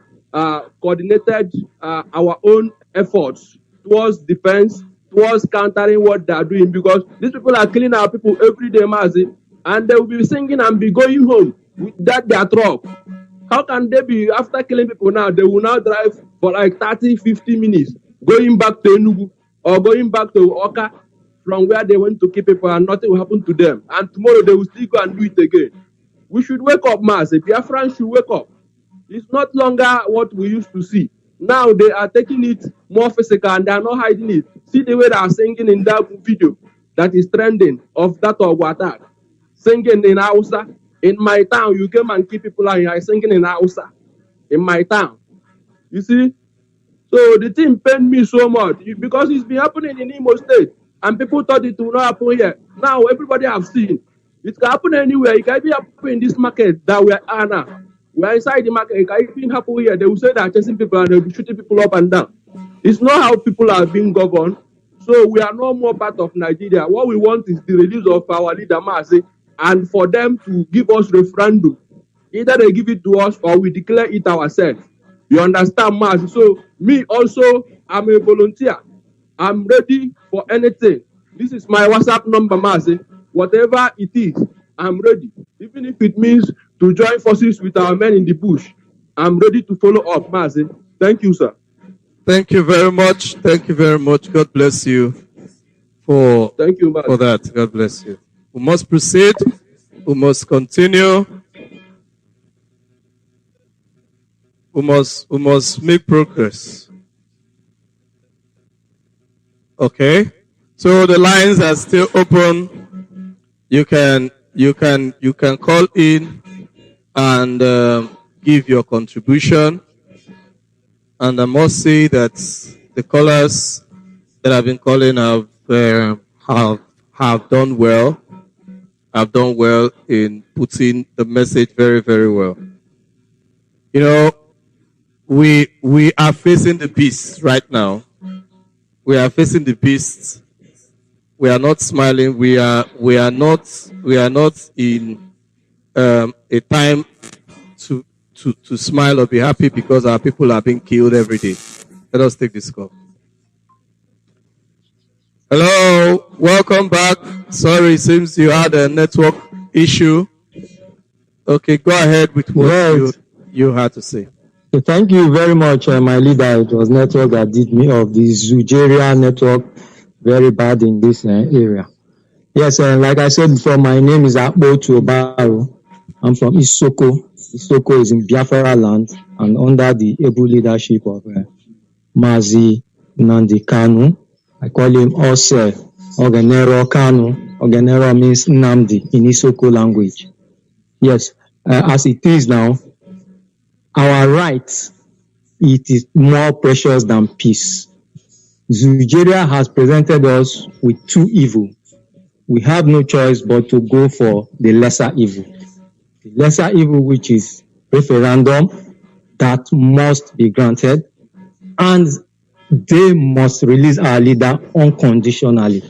coordinated our own efforts towards defense, towards countering what they are doing because these people are killing our people every day, Mazi, and they will be singing and be going home with that their truck. How can they be, after killing people now, they will now drive for like 30, 50 minutes, going back to Enugu or going back to Oka from where they went to kill people and nothing will happen to them. And tomorrow they will still go and do it again. We should wake up, Mazi. Biafrans should wake up. It's not longer what we used to see. Now they are taking it more physical and they are not hiding it. See the way they are singing in that video that is trending of that Ogu attack. Singing in Hausa. In my town, you came and keep people out here singing in Hausa. In my town. You see? So the thing pained me so much because it's been happening in Imo State. And people thought it would not happen here. Now everybody have seen. It can happen anywhere. It can even happen in this market that we are now. We are inside the market. It can even happen here. They will say they are chasing people and they will be shooting people up and down. It's not how people are being governed. So we are no more part of Nigeria. What we want is the release of our leader, Mazi, and for them to give us referendum. Either they give it to us or we declare it ourselves. You understand, Mazi? So me also, I'm a volunteer. I'm ready for anything. This is my WhatsApp number, Mazi. Whatever it is, I'm ready. Even if it means to join forces with our men in the bush, I'm ready to follow up, Mazi. Thank you, sir. Thank you very much. Thank you very much. God bless you for that. God bless you. We must proceed. We must continue. We must make progress. Okay. So the lines are still open. You can call in and give your contribution. And I must say that the callers that have been calling have done well. Have done well in putting the message very, very well. You know, we are facing the beast right now. We are facing the beast. We are not smiling. We are not in a time to smile or be happy because our people are being killed every day. Let us take this call. Hello, welcome back. Sorry, it seems you had a network issue. Okay, go ahead with what you had to say. Thank you very much, my leader. It was network that did me of the Zugeria network, very bad in this area. Yes, like I said before, my name is Akbotu Obaru. I'm from Isoko. Isoko is in Biafra land and under the able leadership of Mazi Nnamdi Kanu. I call him Ose Ogenero Kanu. Ogenero means Nnamdi in Isoko language. Yes, as it is now, our rights, it is more precious than peace. Nigeria has presented us with two evils. We have no choice but to go for the lesser evil. The lesser evil, which is referendum, that must be granted, and they must release our leader unconditionally.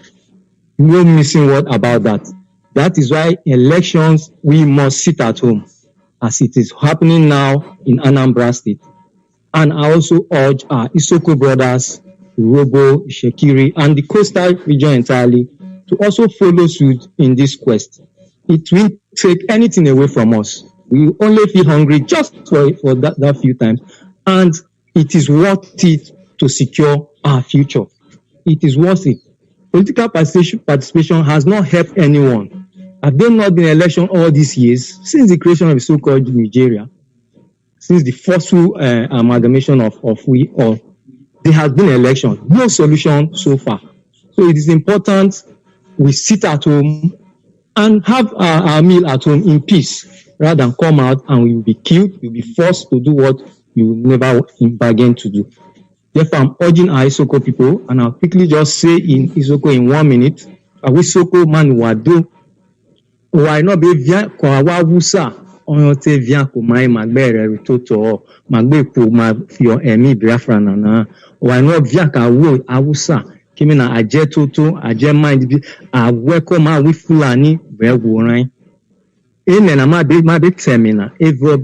No missing word about that. That is why elections, we must sit at home, as it is happening now in Anambra State. And I also urge our Isoko brothers, Robo, Shekiri, and the coastal region entirely to also follow suit in this quest. It will take anything away from us. We only feel hungry just for that few times. And it is worth it to secure our future. It is worth it. Political participation has not helped anyone. Have there not been election all these years since the creation of the so-called Nigeria? Since the forceful amalgamation of we all, there has been election, no solution so far. So it is important we sit at home and have our meal at home in peace, rather than come out and we will be killed, we will be forced to do what you never bargain to do. Therefore, I'm urging our Isoko people, and I'll quickly just say in Isoko in 1 minute, Isoko man wado, why not be via kwa wusa, on te via kumai magbere ritoto, magbepo mafio emi Biafra na, why not via ka wo awusa, kimina aje toto, aje mind bi, aweko ma wi fulani, weworan. Ene na ma be termina, evo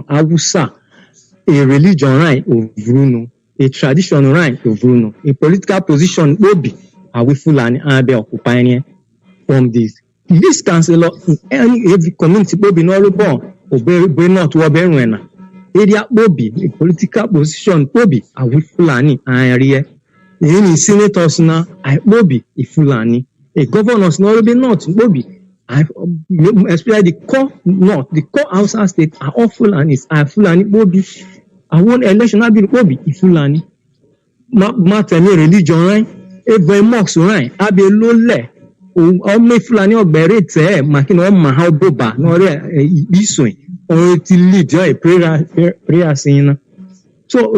awusa, a religion right of Bruno, a tradition right of Bruno, a political position obi we fulani abe occupying from this councillor in every community obi no born obe not oberwena area obi a political position obi we fulani area any senators na obi a fulani a governors no obi not obi especially the core north, the core Hausa state are all Fulanis, are Fulani obi. I want election abi obi ifulani ma temi religion right every mosque right abi lole o me Fulani ogbere te makina o ma ha boba no re isun o ti lead a prayer sin so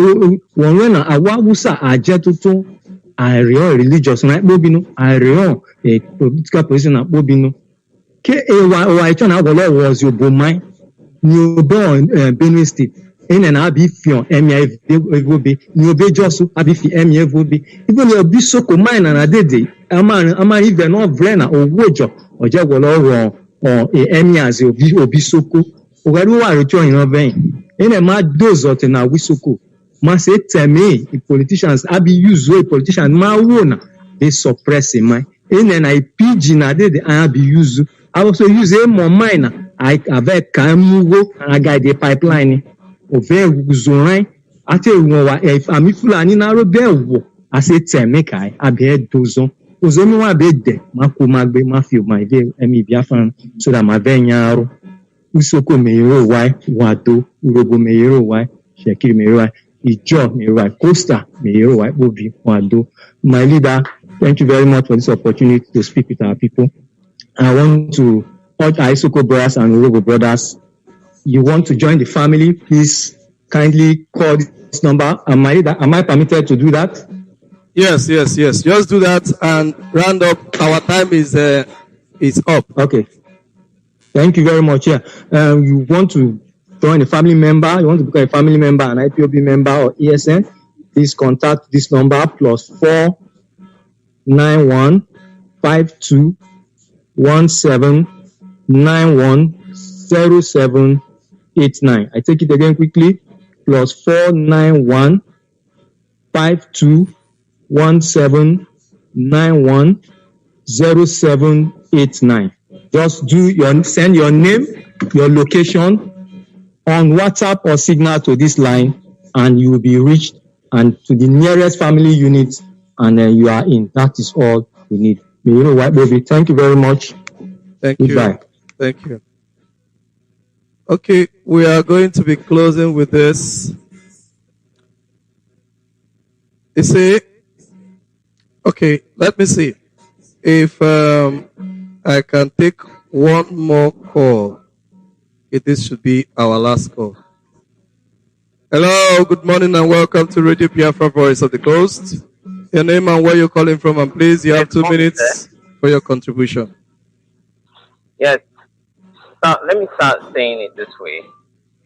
won na awa Hausa aje tuntun arion religious right obi no arion political position obi no ke wa icho na wolo was obomai ni obo Benue State in an abifion MEV ni obe josu abifi MEV even your bisoko mine and adede ama even no vrena owojo oje wolo or emi as obisoko ogari wa rejo in oven in a mad dose ot na wisoko ma say temi politicians abi use way politicians ma wona they suppress in my in an IPG na adede abi use I also use a more minor I avec kamugo and I guide the pipeline over Zoran, I tell you what, if I'm Fulani narrow bear, I say, Temekai, I be a dozen. Ozono wa bede, Mako Magbe, Mafio, my day, Emi Biafran, so that my venyaro, Usoko Meiro, why, Wado, Urobo Meiro, why, Shekiri Meiro, Ijo Meiro, Costa Meiro, why, Obi, Wado. My leader, thank you very much for this opportunity to speak with our people. I want to urge our Isoko brothers and Urobo brothers. You want to join the family, please kindly call this number. Am I permitted to do that? Yes. Just do that and round up. Our time is up. Okay. Thank you very much. Yeah. You want to join a family member, you want to become a family member, an IPOB member or ESN, please contact this number +4 91 52 17 91 07 89. I take it again quickly. +4 91 52 17 91 07 89. Just send your name, your location on WhatsApp or Signal to this line, and you will be reached and to the nearest family unit, and you are in. That is all we need. You know what, baby? Thank you very much. Thank Goodbye. you. Thank you. Okay, we are going to be closing with this. You see, okay, let me see if I can take one more call. This should be our last call. Hello, good morning and welcome to Radio Biafra Voice of the Coast. Your name and where you're calling from, and please, you have 2 minutes for your contribution. Yes. So let me start saying it this way.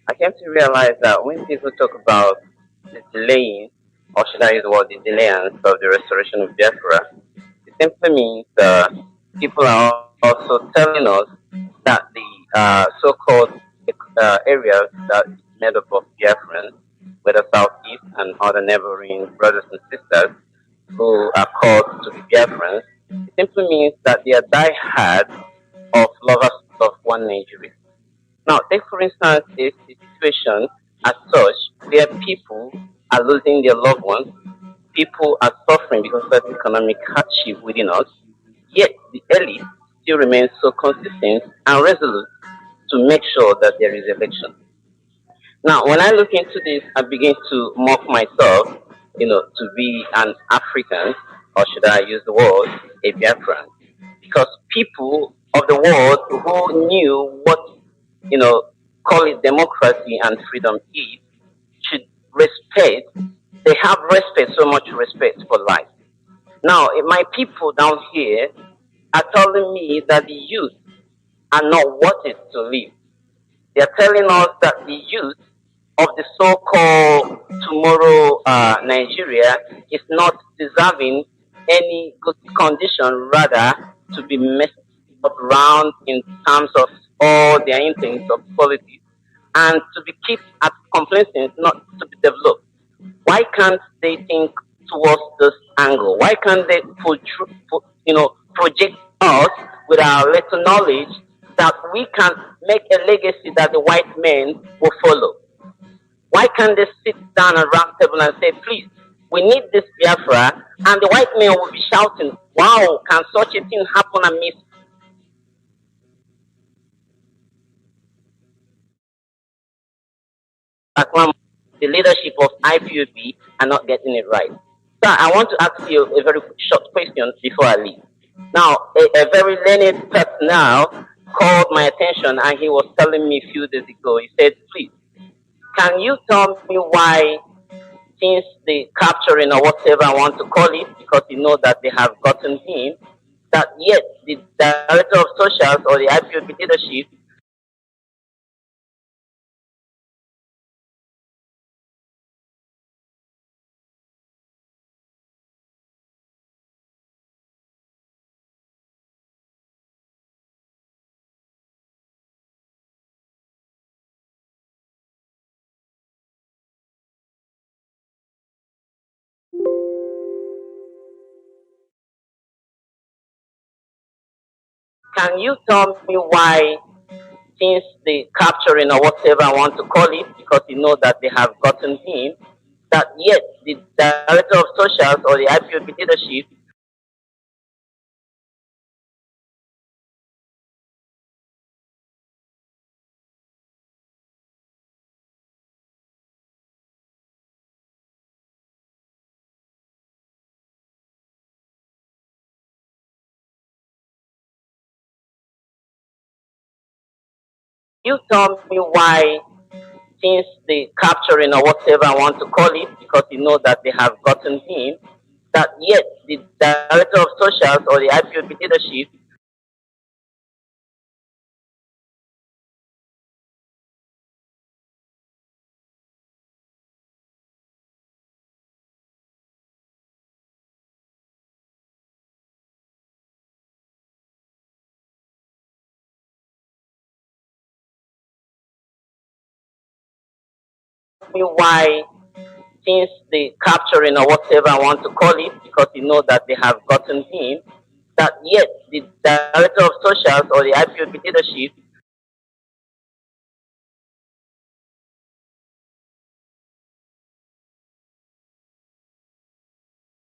I came to realize that when people talk about the delaying or should I use the word the delayance of the restoration of Biafra, it simply means people are also telling us that the so-called areas that is made up of Biafrans, whether Southeast and other neighboring brothers and sisters who are called to be Biafrans, it simply means that they are die-hard of lovers of one Nigeria. Now, take for instance a situation as such where people are losing their loved ones, people are suffering because of economic hardship within us, yet the elite still remains so consistent and resolute to make sure that there is election. Now, when I look into this, I begin to mock myself, to be an African, or should I use the word, a Biafran. Because people of the world who knew what, call it democracy and freedom is, should respect, they have respect, so much respect for life. Now, my people down here are telling me that the youth are not worth it to live. They are telling us that the youth of the so-called tomorrow Nigeria is not deserving any good condition, rather to be messed up around in terms of all their instincts of quality and to be kept at complacent, not to be developed. Why can't they think towards this angle? Why can't they project us with our little knowledge that we can make a legacy that the white men will follow? Why can't they sit down at a round table and say, please, we need this Biafra, and the white men will be shouting, wow, can such a thing happen amidst the leadership of IPOB are not getting it right? So I want to ask you a very short question before I leave. Now, a very learned person now called my attention, and he was telling me a few days ago, he said, please, can you tell me why, since the capturing or whatever I want to call it, because you know that they have gotten him, that yet the director of socials or the IPOB leadership can you tell me why, since the capturing or whatever I want to call it, because you know that they have gotten him, that yet the director of socials or the IPOB leadership you tell me why, since the capturing or whatever I want to call it, because you know that they have gotten him, that yet the director of socials or the IPOB leadership me why, since the capturing or whatever I want to call it, because you know that they have gotten him, that yet the director of socials or the IPOB leadership